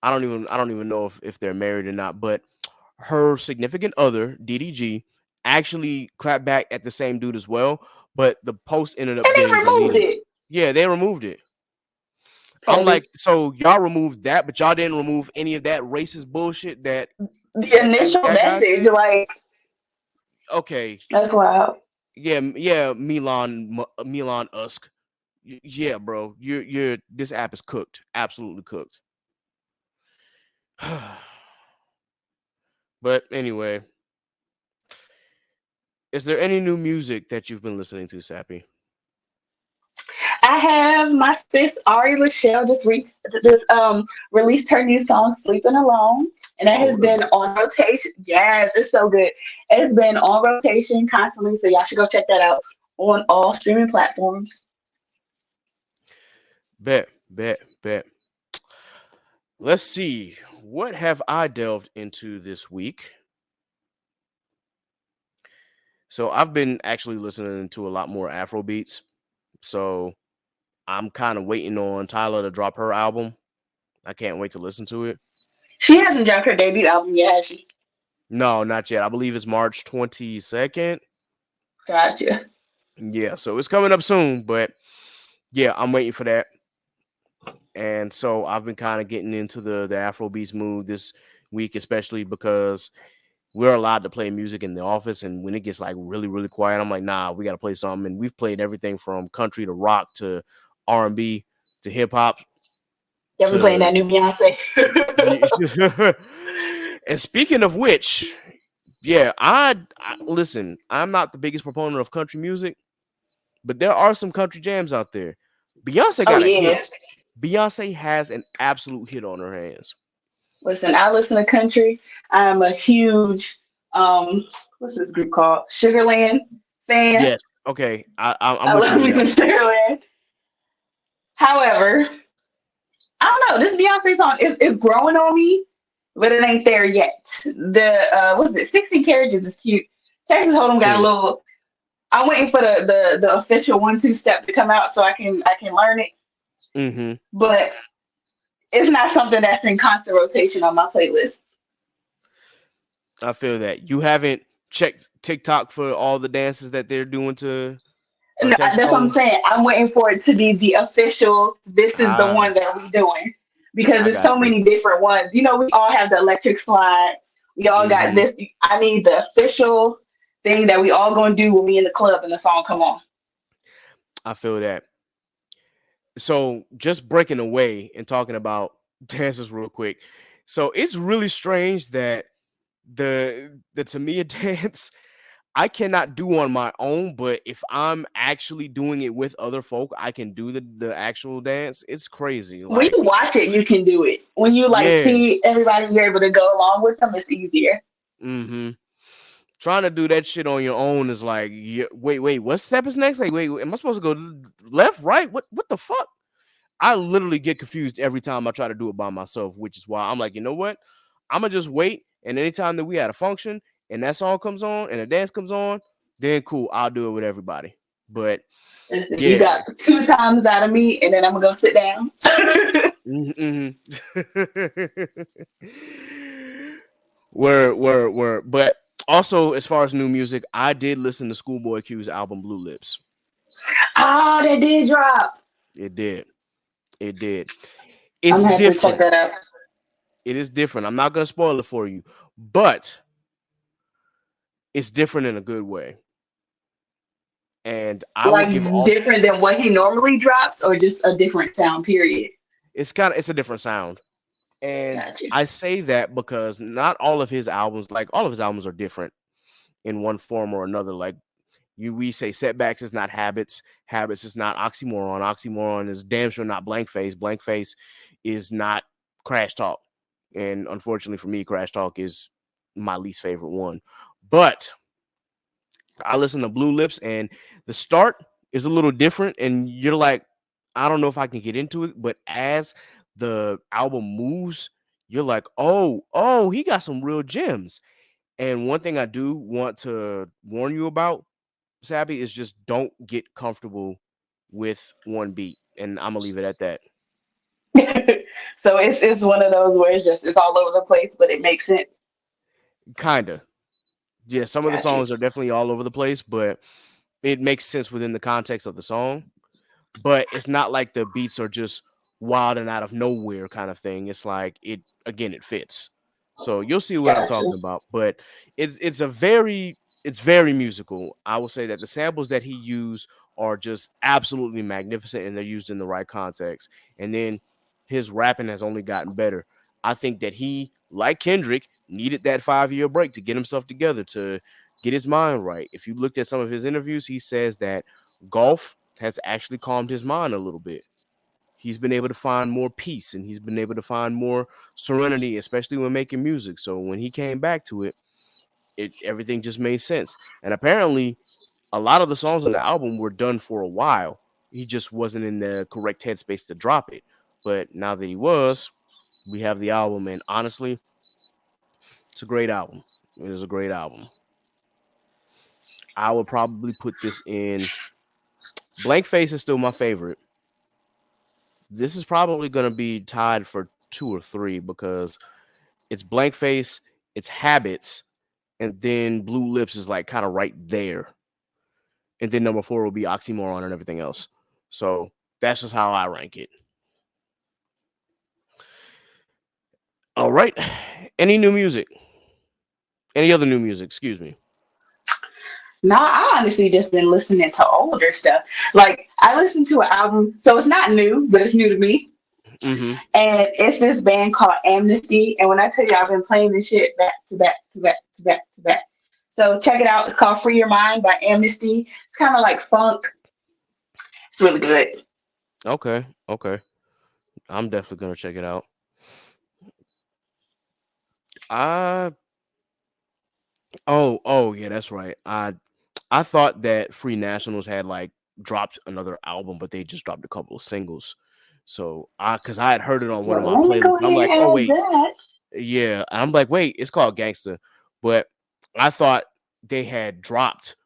don't even know if they're married or not, but her significant other, DDG, actually clapped back at the same dude as well, but the post ended up getting deleted. It. Yeah, they removed it. I'm like, so y'all removed that, but y'all didn't remove any of that racist bullshit that the initial message, like, okay, that's wild. Yeah, Milan Usk. Yeah, bro, you're this app is cooked, absolutely cooked. But anyway, is there any new music that you've been listening to, Sappy? I have my sis Ari Lachelle just released her new song "Sleeping Alone," and that has been on rotation. Yes, it's so good. It's been on rotation constantly, so y'all should go check that out on all streaming platforms. Bet. Let's see. What have I delved into this week? So I've been actually listening to a lot more Afro beats. So I'm kind of waiting on Tyler to drop her album. I can't wait to listen to it. She hasn't dropped her debut album yet, has she? No, not yet. I believe it's March 22nd. Gotcha. Yeah, so it's coming up soon, but yeah, I'm waiting for that. And so I've been kind of getting into the Afrobeats mood this week, especially because we're allowed to play music in the office, and when it gets like really, really quiet, I'm like, nah, we got to play something. And we've played everything from country to rock to R&B to hip hop You ever playing to. that new Beyonce? And speaking of which, yeah, I listen. I'm not the biggest proponent of country music, but there are some country jams out there. Beyonce Oh got a hit. yeah. Beyonce has an absolute hit on her hands. Listen, I listen to country. I'm a huge what's this group called? Sugarland fan. Yes. Okay. I'm I with you love on me that. some Sugarland. However, I don't know. This Beyonce song is growing on me, but it ain't there yet. The what's it? 60 Carriages is cute. Texas Hold'em It got a is. little. I'm waiting for the official 1-2 step to come out so I can learn it. Mm-hmm. But it's not something that's in constant rotation on my playlists. I feel that. You haven't checked TikTok for all the dances that they're doing to And Texas that's what I'm Hold'em? saying. I'm waiting for it to be the official. This is the Ah, one that we're doing because I there's got so you. many different ones. You know, we all have the electric slide. We all got Mm-hmm. this. I need the official thing that we all gonna do when we in the club and the song come on. I feel that. So just breaking away and talking about dances real quick. So it's really strange that the Tamia dance I cannot do on my own, but if I'm actually doing it with other folk, I can do the actual dance. It's crazy. When Like, you watch it, you can do it. When you like yeah. see everybody, you're able to go along with them. It's easier. Mm-hmm. Trying to do that shit on your own is like, wait, what step is next? Like, wait, am I supposed to go left, right? What the fuck? I literally get confused every time I try to do it by myself, which is why I'm like, you know what? I'm gonna just wait. And anytime that we had a function and that song comes on and the dance comes on, then cool, I'll do it with everybody. But Listen, you yeah. got 2 times out of me, and then I'm gonna go sit down. Mm-hmm. Word. But also, as far as new music, I did listen to Schoolboy Q's album Blue Lips. Oh, that did drop. It did. I'm It's gonna have to check different. that out. It is different. I'm not gonna spoil it for you, but it's different in a good way. And I will Like give all. different than what he normally drops, or just a different sound. Period. It's a different sound. And Gotcha. I say that because not all of his albums, like all of his albums, are different in one form or another. Like we say setbacks is not habits. Habits is not oxymoron. Oxymoron is damn sure not blank face. Blank face is not crash talk. And unfortunately for me, crash talk is my least favorite one. But I listen to Blue Lips and the start is a little different. And you're like, I don't know if I can get into it. But as the album moves, you're like, oh, he got some real gems. And one thing I do want to warn you about, Sabby, is just don't get comfortable with one beat. And I'm gonna leave it at that. So it's one of those where it's all over the place, but it makes sense. Kinda. Yeah, some of the Gotcha. songs are definitely all over the place, but it makes sense within the context of the song. But it's not like the beats are just wild and out of nowhere kind of thing. It's like it fits. So you'll see what I'm Gotcha. talking about. But it's very musical. I will say that the samples that he used are just absolutely magnificent and they're used in the right context. And then his rapping has only gotten better. I think that he, like Kendrick, needed that 5-year break to get himself together, to get his mind right. If you looked at some of his interviews, he says that golf has actually calmed his mind a little bit. He's been able to find more peace and he's been able to find more serenity, especially when making music. So when he came back to it, everything just made sense. And apparently, a lot of the songs on the album were done for a while. He just wasn't in the correct headspace to drop it. But now that he was, we have the album. And honestly, it's a great album. It is a great album. I would probably put this in. Blank Face is still my favorite. this is probably going to be tied for 2 or 3 because it's Blank Face, it's Habits, and then Blue Lips is like kind of right there. And then number 4 will be Oxymoron and everything else. So that's just how I rank it. All right. Any new music? Any other new music? Excuse me. No, I honestly just been listening to older stuff. Like I listened to an album, so it's not new, but it's new to me. Mm-hmm. And it's this band called Amnesty. And when I tell you I've been playing this shit back to back to back to back to back. So check it out. It's called Free Your Mind by Amnesty. It's kind of like funk. It's really good. Okay. Okay. I'm definitely gonna check it out. I oh yeah, that's right. I thought that Free Nationals had like dropped another album, but they just dropped a couple of singles. So because I had heard it on one of Well, my let me go playlists, I'm ahead like, and oh add wait, that. yeah. I'm like, wait, it's called Gangsta, but I thought they had dropped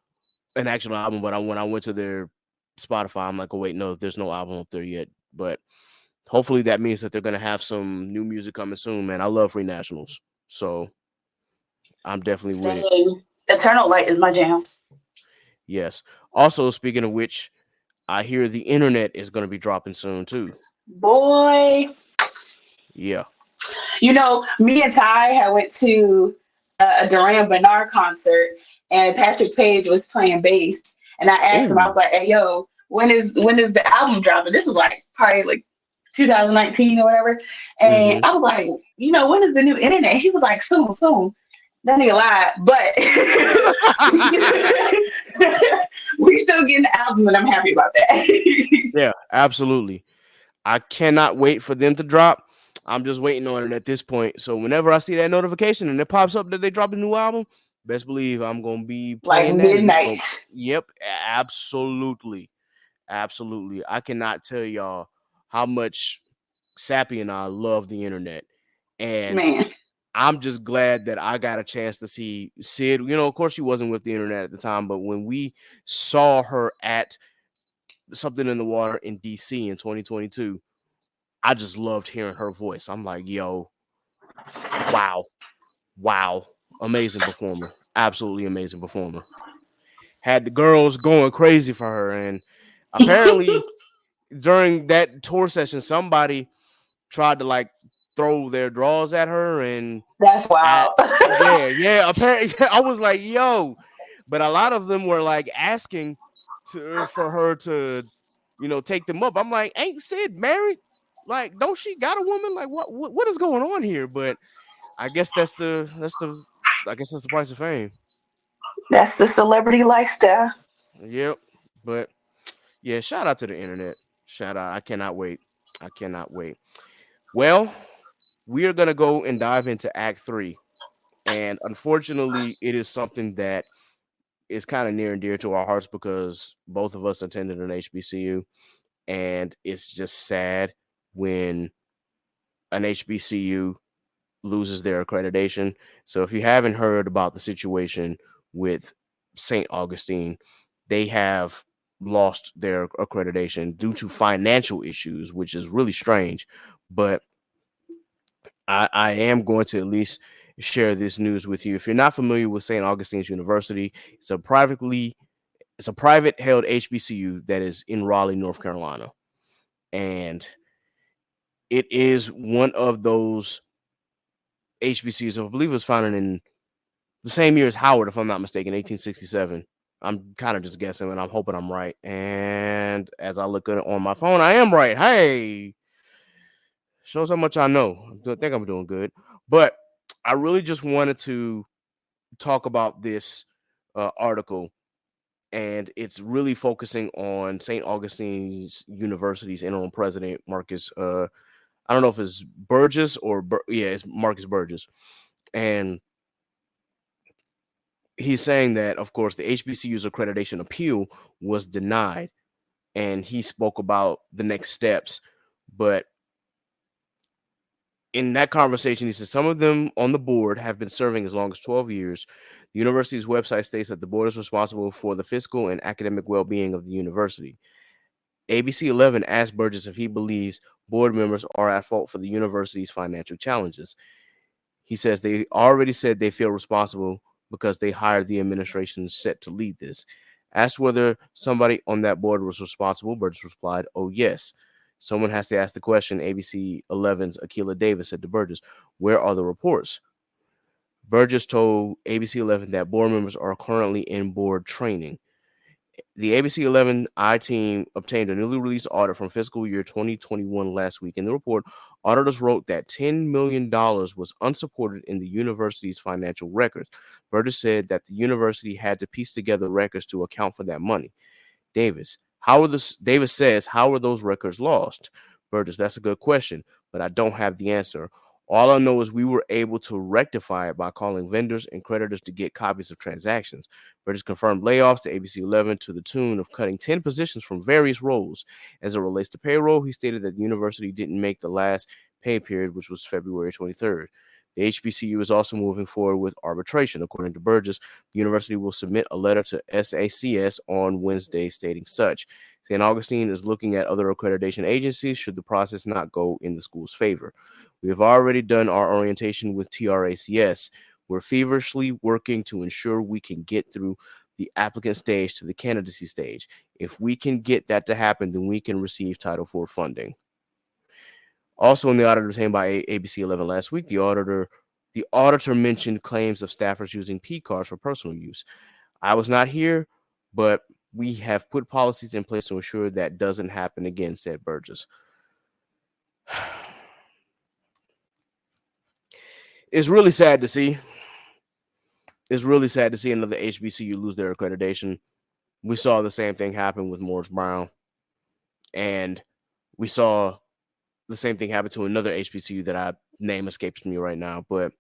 an actual album. But when I went to their Spotify, I'm like, oh wait, no, there's no album up there yet. But hopefully that means that they're gonna have some new music coming soon, man. I love Free Nationals, so I'm definitely with it. Same. Eternal Light is my jam. Yes. Also, speaking of which, I hear the internet is going to be dropping soon too. Boy, Yeah. you know, me and Ty had went to a Duran Bernard concert, and Patrick Page was playing bass. And I asked him, I Oh. was like, "Hey, yo, when is the album dropping?" This was like probably like 2019 or whatever. And Mm-hmm. I was like, when is the new internet? He was like, soon, soon. That nigga lied, but we still getting the album, and I'm happy about that. Yeah, absolutely. I cannot wait for them to drop. I'm just waiting on it at this point. So whenever I see that notification and it pops up that they drop a new album, best believe I'm gonna be Like playing that and it's midnight. going. Yep, absolutely, absolutely. I cannot tell y'all how much Sappy and I love the internet, and Man, I'm just glad that I got a chance to see Sid. Of course, she wasn't with the internet at the time, but when we saw her at Something in the Water in DC in 2022, I just loved hearing her voice. I'm like, yo, wow, wow, amazing performer, absolutely amazing performer. Had the girls going crazy for her, and apparently during that tour session, somebody tried to like throw their drawers at her, and that's I, wild. yeah, apparently I was like, yo, but a lot of them were like asking for her to, take them up. I'm like, ain't Sid married? Like, don't she got a woman? Like, what is going on here? But I guess I guess that's the price of fame. That's the celebrity lifestyle. Yep. But yeah, shout out to the internet. Shout out. I cannot wait. I cannot wait. Well, we are gonna go and dive into Act 3. And unfortunately, it is something that is kind of near and dear to our hearts because both of us attended an HBCU, and it's just sad when an HBCU loses their accreditation. So if you haven't heard about the situation with St. Augustine, they have lost their accreditation due to financial issues, which is really strange. But I am going to at least share this news with you. If you're not familiar with St. Augustine's University, it's a private held HBCU that is in Raleigh, North Carolina. And it is one of those HBCUs, I believe it was founded in the same year as Howard, if I'm not mistaken, 1867. I'm kind of just guessing, and I'm hoping I'm right. And as I look at it on my phone, I am right. Hey, shows how much I know. I think I'm doing good. But I really just wanted to talk about this article, and it's really focusing on St. Augustine's University's interim president, Marcus. I don't know if it's Burgess or it's Marcus Burgess, and he's saying that, of course, the HBCU's accreditation appeal was denied, and he spoke about the next steps. But in that conversation, he says some of them on the board have been serving as long as 12 years. The university's website states that the board is responsible for the fiscal and academic well-being of the university. ABC 11 asked Burgess if he believes board members are at fault for the university's financial challenges. He says they already said they feel responsible because they hired the administration set to lead this. Asked whether somebody on that board was responsible, Burgess replied, "Oh, yes. Someone has to ask the question." ABC 11's Akila Davis said to Burgess, "Where are the reports?" Burgess told ABC 11 that board members are currently in board training. The ABC 11 I team obtained a newly released audit from fiscal year 2021 last week. In the report, auditors wrote that $10 million was unsupported in the university's financial records. Burgess said that the university had to piece together records to account for that money. Davis says, how were those records lost? Burgess, that's a good question, but I don't have the answer. All I know is we were able to rectify it by calling vendors and creditors to get copies of transactions. Burgess confirmed layoffs to ABC 11 to the tune of cutting 10 positions from various roles. As it relates to payroll, he stated that the university didn't make the last pay period, which was February 23rd. The HBCU is also moving forward with arbitration. According to Burgess, the university will submit a letter to SACS on Wednesday stating such. St. Augustine is looking at other accreditation agencies should the process not go in the school's favor. We have already done our orientation with TRACS. We're feverishly working to ensure we can get through the applicant stage to the candidacy stage. If we can get that to happen, then we can receive Title IV funding. Also in the audit obtained by ABC 11 last week, the auditor mentioned claims of staffers using P cards for personal use. I was not here, but we have put policies in place to ensure that doesn't happen again, said Burgess. It's really sad to see. It's really sad to see another HBCU lose their accreditation. We saw the same thing happen with Morris Brown, and we saw the same thing happen to another HBCU that name escapes me right now. But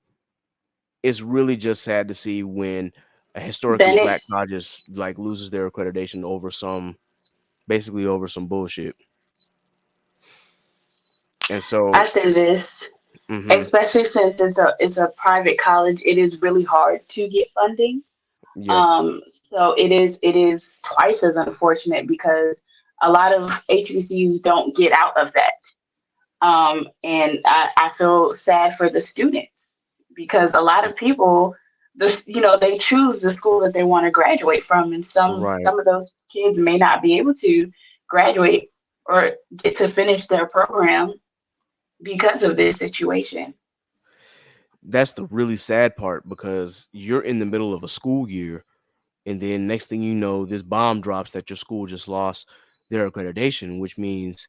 it's really just sad to see when a historically Bennett, black college like loses their accreditation over some bullshit. And I so, say this, mhm, especially since it's a private college, it is really hard to get funding. yeah, So it is twice as unfortunate because a lot of HBCUs don't get out of that. And I feel sad for the students because a lot of people, they choose the school that they want to graduate from, and some right. some of those kids may not be able to graduate or get to finish their program because of this situation. That's the really sad part because you're in the middle of a school year, and then next thing you know, this bomb drops that your school just lost their accreditation, which means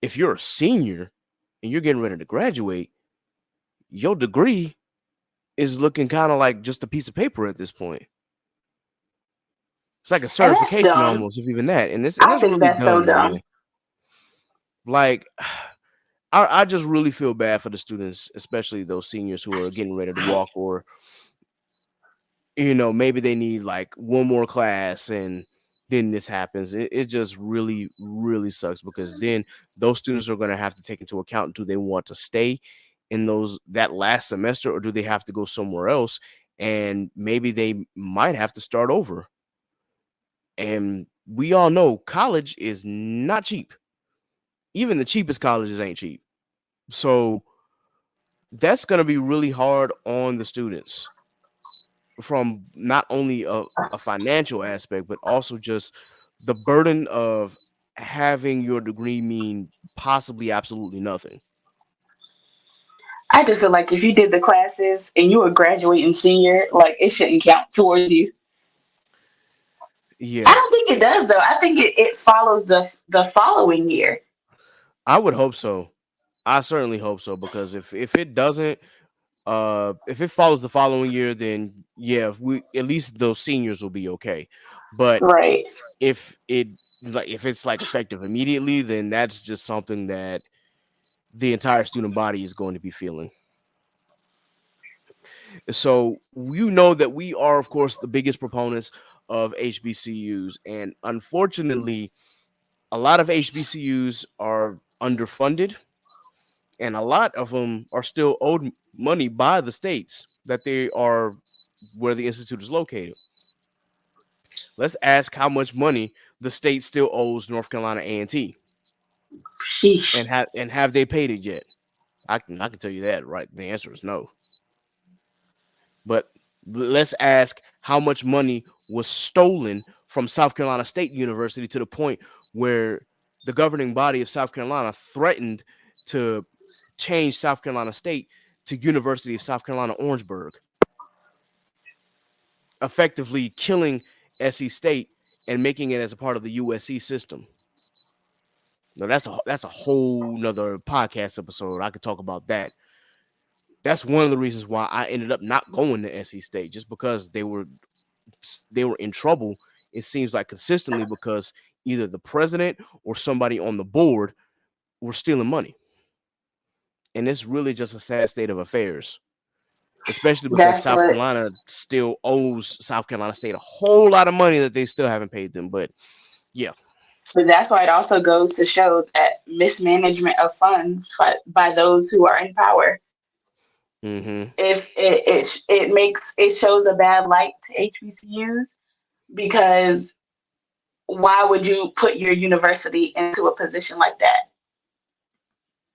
if you're a senior and you're getting ready to graduate, your degree is looking kind of like just a piece of paper at this point. It's like a And that's certification dumb. almost, if even that. And I that's think really that's so dumb, dumb. man. Like I just really feel bad for the students, especially those seniors who are getting ready to walk, or maybe they need like one more class and then this happens. It just really, really sucks because then those students are going to have to take into account, do they want to stay in that last semester, or do they have to go somewhere else? And maybe they might have to start over. And we all know college is not cheap. Even the cheapest colleges ain't cheap. So that's going to be really hard on the students from not only a financial aspect, but also just the burden of having your degree mean possibly absolutely nothing. I just feel like if you did the classes and you were graduating senior, like it shouldn't count towards you. I Yeah, don't think it does though. I think it follows the following year. I would hope so. I certainly hope so, because if it doesn't, if it follows the following year, then yeah, we at least those seniors will be okay. But Right. if if it's like effective immediately, then that's just something that the entire student body is going to be feeling. So you know that we are, of course, the biggest proponents of HBCUs, and unfortunately, a lot of HBCUs are underfunded, and a lot of them are still owed money by the states that they are where the institute is located. Let's ask how much money the state still owes North Carolina A&T, Sheesh. and have they paid it yet? I can tell you that, right? The answer is no. But let's ask how much money was stolen from South Carolina State University to the point where the governing body of South Carolina threatened to change South Carolina State to University of South Carolina Orangeburg, effectively killing SC State and making it as a part of the USC system. Now that's a whole nother podcast episode. I could talk about that. That's one of the reasons why I ended up not going to SC State, just because they were in trouble. It seems like consistently because either the president or somebody on the board were stealing money, and it's really just a sad state of affairs. Especially because That's South what. Carolina still owes South Carolina State a whole lot of money that they still haven't paid them. But yeah, But that's why it also goes to show that mismanagement of funds by those who are in power. mm-hmm. If it shows a bad light to HBCUs, because why would you put your university into a position like that?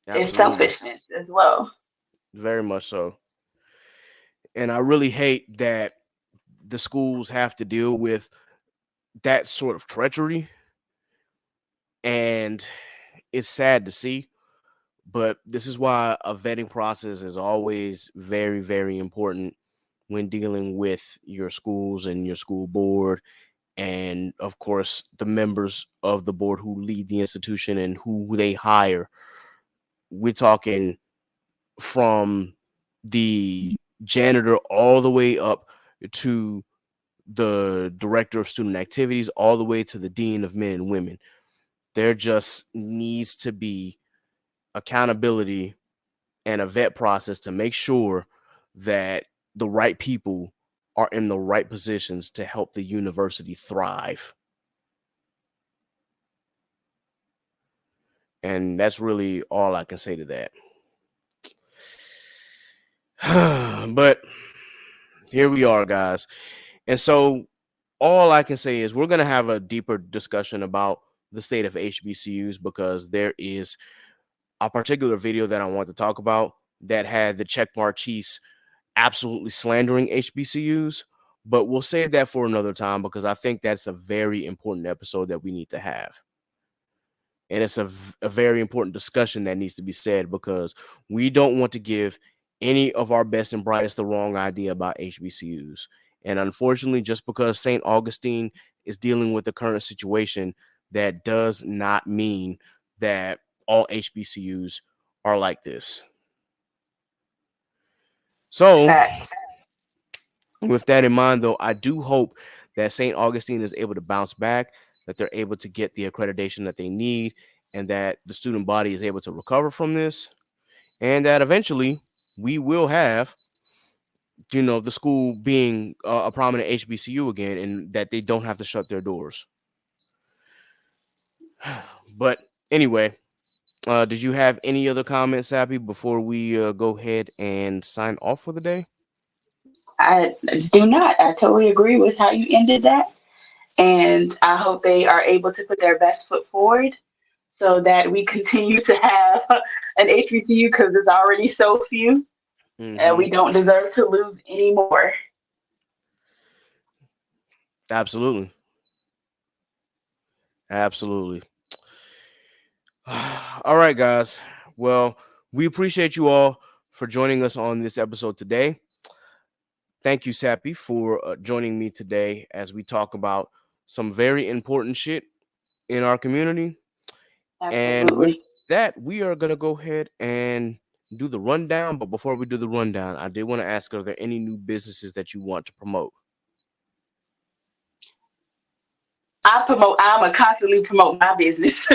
It's Absolutely, selfishness as well. very much so. And I really hate that the schools have to deal with that sort of treachery, and it's sad to see. But this is why a vetting process is always very, very important when dealing with your schools and your school board, and of course the members of the board who lead the institution and who they hire. We're talking from the janitor all the way up to the director of student activities, all the way to the dean of men and women. There just needs to be accountability and a vet process to make sure that the right people are in the right positions to help the university thrive. And that's really all I can say to that. But here we are, guys. And so all I can say is we're going to have a deeper discussion about the state of HBCUs, because there is a particular video that I want to talk about that had the checkmark chiefs absolutely slandering HBCUs. But we'll save that for another time, because I think that's a very important episode that we need to have. And it's a very important discussion that needs to be said, because we don't want to give any of our best and brightest the wrong idea about HBCUs. And unfortunately, just because St. Augustine is dealing with the current situation, that does not mean that all HBCUs are like this. So, Facts. with that in mind, though, I do hope that St. Augustine is able to bounce back, that they're able to get the accreditation that they need, and that the student body is able to recover from this, and that eventually we will have, the school being a prominent HBCU again, and that they don't have to shut their doors. But anyway, did you have any other comments, Sappy, before we go ahead and sign off for the day? I do not. I totally agree with how you ended that. And I hope they are able to put their best foot forward so that we continue to have an HBCU, because there's already so few, and we don't deserve to lose any more. Absolutely. Absolutely. All right, guys. Well, we appreciate you all for joining us on this episode today. Thank you, Sappy, for joining me today as we talk about some very important shit in our community. And with Absolutely. that, we are going to go ahead and do the rundown. But before we do the rundown, I did want to ask, are there any new businesses that you want to promote? I'm a constantly promote my business.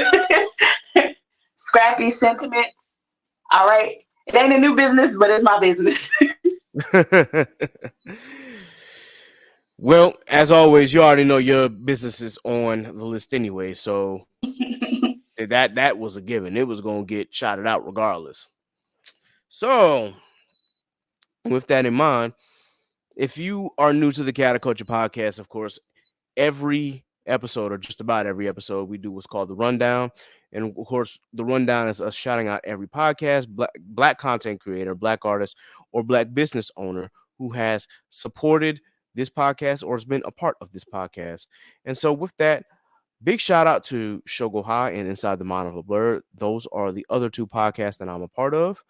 Scrappy sentiments. All right. It ain't a new business, but it's my business. Well, as always, you already know your business is on the list anyway, so that was a given. It was going to get shouted out regardless. So, with that in mind, if you are new to the Cat Culture podcast, of course, every episode, or just about every episode, we do what's called the rundown. And of course, the rundown is us shouting out every podcast, black content creator, black artist, or black business owner who has supported this podcast or has been a part of this podcast. And so, with that, big shout out to Shogo High and Inside the Mind of a Blur. Those are the other two podcasts that I'm a part of.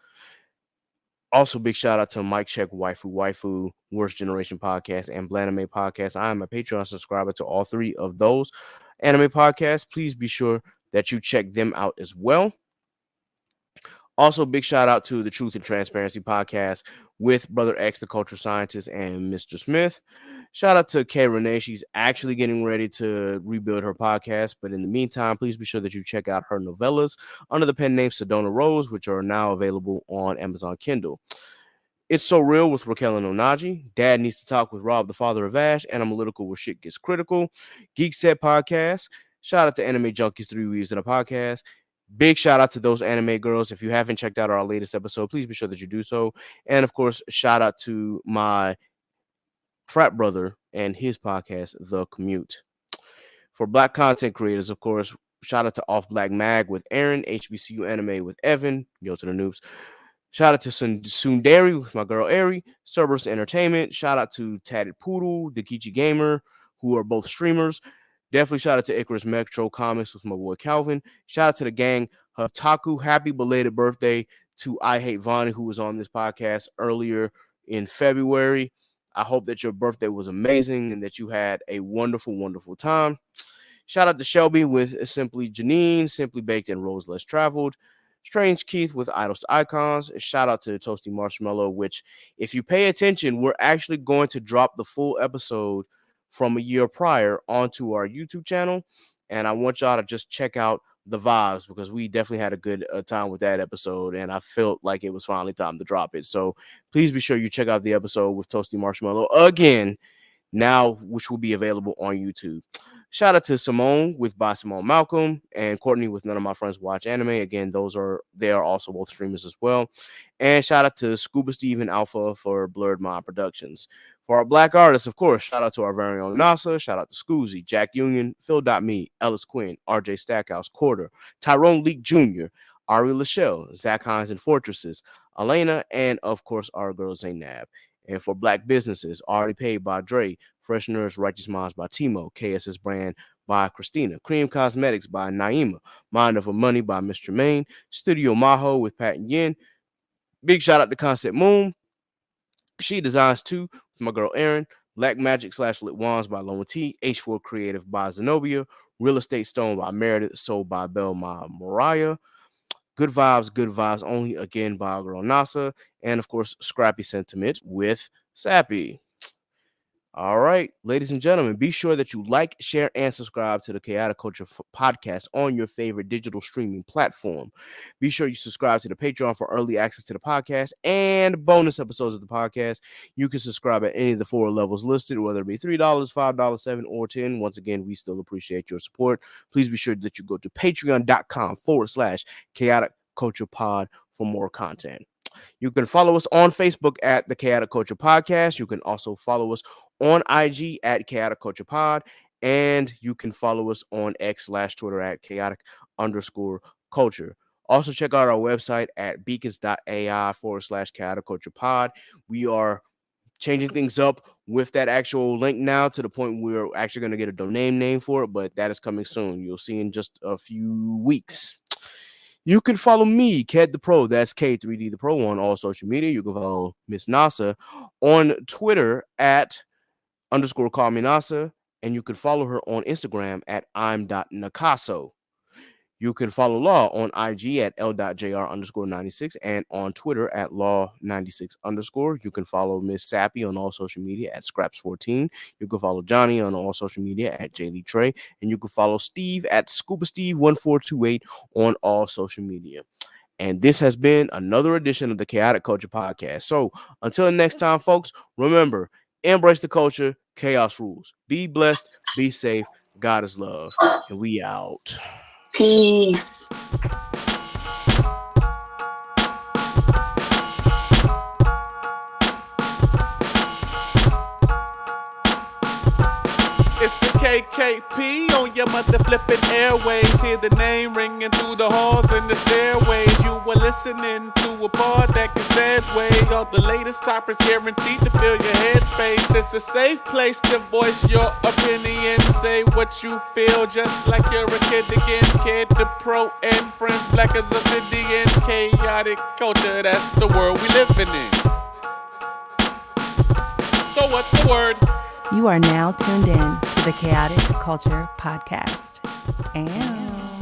Also, big shout out to Mike Check, Waifu, Worst Generation Podcast, and Blanime Podcast. I am a Patreon subscriber to all three of those anime podcasts. Please be sure that you check them out as well. Also, big shout out to the Truth and Transparency Podcast with Brother X, the Culture Scientist, and Mr. Smith. Shout out to Kay Renee. She's actually getting ready to rebuild her podcast. But in the meantime, please be sure that you check out her novellas under the pen name Sedona Rose, which are now available on Amazon Kindle. It's So Real with Raquel and Onaji. Dad Needs to Talk with Rob, the father of Ash. Analytical where shit gets critical. Geek Set Podcast. Shout out to Anime Junkies 3 Weaves in a Podcast. Big shout out to those anime girls. If you haven't checked out our latest episode, please be sure that you do so. And of course, shout out to my frat brother and his podcast, The Commute. For black content creators, of course, shout out to Off Black Mag with Aaron, HBCU Anime with Evan, Yo to the Noobs. Shout out to Sundari with my girl Ari, Cerberus Entertainment. Shout out to Tatted Poodle, Dakichi Gamer, who are both streamers. Definitely shout out to Icarus Metro Comics with my boy Calvin. Shout out to the gang Hataku. Happy belated birthday to I Hate Vonnie, who was on this podcast earlier in February. I hope that your birthday was amazing and that you had a wonderful, wonderful time. Shout out to Shelby with Simply Janine, Simply Baked, and Rose Less Traveled. Strange Keith with Idols to Icons. Shout out to Toasty Marshmallow, which, if you pay attention, we're actually going to drop the full episode from a year prior onto our YouTube channel. And I want y'all to just check out the vibes, because we definitely had a good time with that episode, and I felt like it was finally time to drop it. So please be sure you check out the episode with Toasty Marshmallow again now, which will be available on YouTube. Shout out to Simone with By Simone Malcolm and Courtney with None of My Friends Watch Anime. Again, they are also both streamers as well. And shout out to Scuba Steve and Alpha for Blurred Mind Productions. For our black artists, of course, shout out to our very own NASA, shout out to Scoozy, Jack Union, Phil.me, Ellis Quinn, RJ Stackhouse, Quarter, Tyrone Leak Jr., Ari Lachelle, Zach Hines and Fortresses, Elena, and of course, our girl Zainab. And for black businesses, Already Paid by Dre, Fresheners, Righteous Minds by Timo, KSS Brand by Christina, Cream Cosmetics by Naima, Mind Over Money by Mr. Maine, Studio Maho with Pat and Yin. Big shout out to Concept Moon. She Designs Too with my girl Erin, Black Magic / Lit Wands by Lone T, H4 Creative by Zenobia, Real Estate Stone by Meredith, Sold by Bell by Mariah, Good Vibes Only, again by our girl NASA, and of course Scrappy Sentiment with Sappy. All right, ladies and gentlemen, be sure that you like, share, and subscribe to the Chaotic Culture Podcast on your favorite digital streaming platform. Be sure you subscribe to the Patreon for early access to the podcast and bonus episodes of the podcast. You can subscribe at any of the 4 levels listed, whether it be $3, $5, $7, or $10. Once again, we still appreciate your support. Please be sure that you go to patreon.com/Chaotic Culture Pod for more content. You can follow us on Facebook at the Chaotic Culture Podcast. You can also follow us on IG at Chaotic Culture Pod, and you can follow us on X/Twitter at Chaotic_Culture. Also, check out our website at beacons.ai/Chaotic Culture Pod. We are changing things up with that actual link now, to the point we're actually going to get a domain name for it, but that is coming soon. You'll see in just a few weeks. You can follow me, Ked the Pro, that's K3D the Pro, on all social media. You can follow Miss NASA on Twitter at _CallMeNasa, and you can follow her on Instagram at I'm.Nakaso. You can follow Law on IG at L.JR_96 and on Twitter at Law96_. You can follow Miss Sappy on all social media at Scraps14. You can follow Johnny on all social media at JLee Trey, and you can follow Steve at Scuba Steve 1428 on all social media. And this has been another edition of the Chaotic Culture Podcast. So until next time, folks, remember, embrace the culture, chaos rules. Be blessed, be safe, God is love, and we out. Peace. It's the KKP on your mother flipping airways. Hear the name ringing through the halls and the stairways. You were listening to a pod that can segue all the latest topics, guaranteed to fill your headspace. It's a safe place to voice your opinion. Say what you feel, just like you're a kid again. Kid the pro and friends, black as obsidian. Chaotic culture, that's the world we living in. So what's the word? You are now tuned in to the Chaotic Culture Podcast. And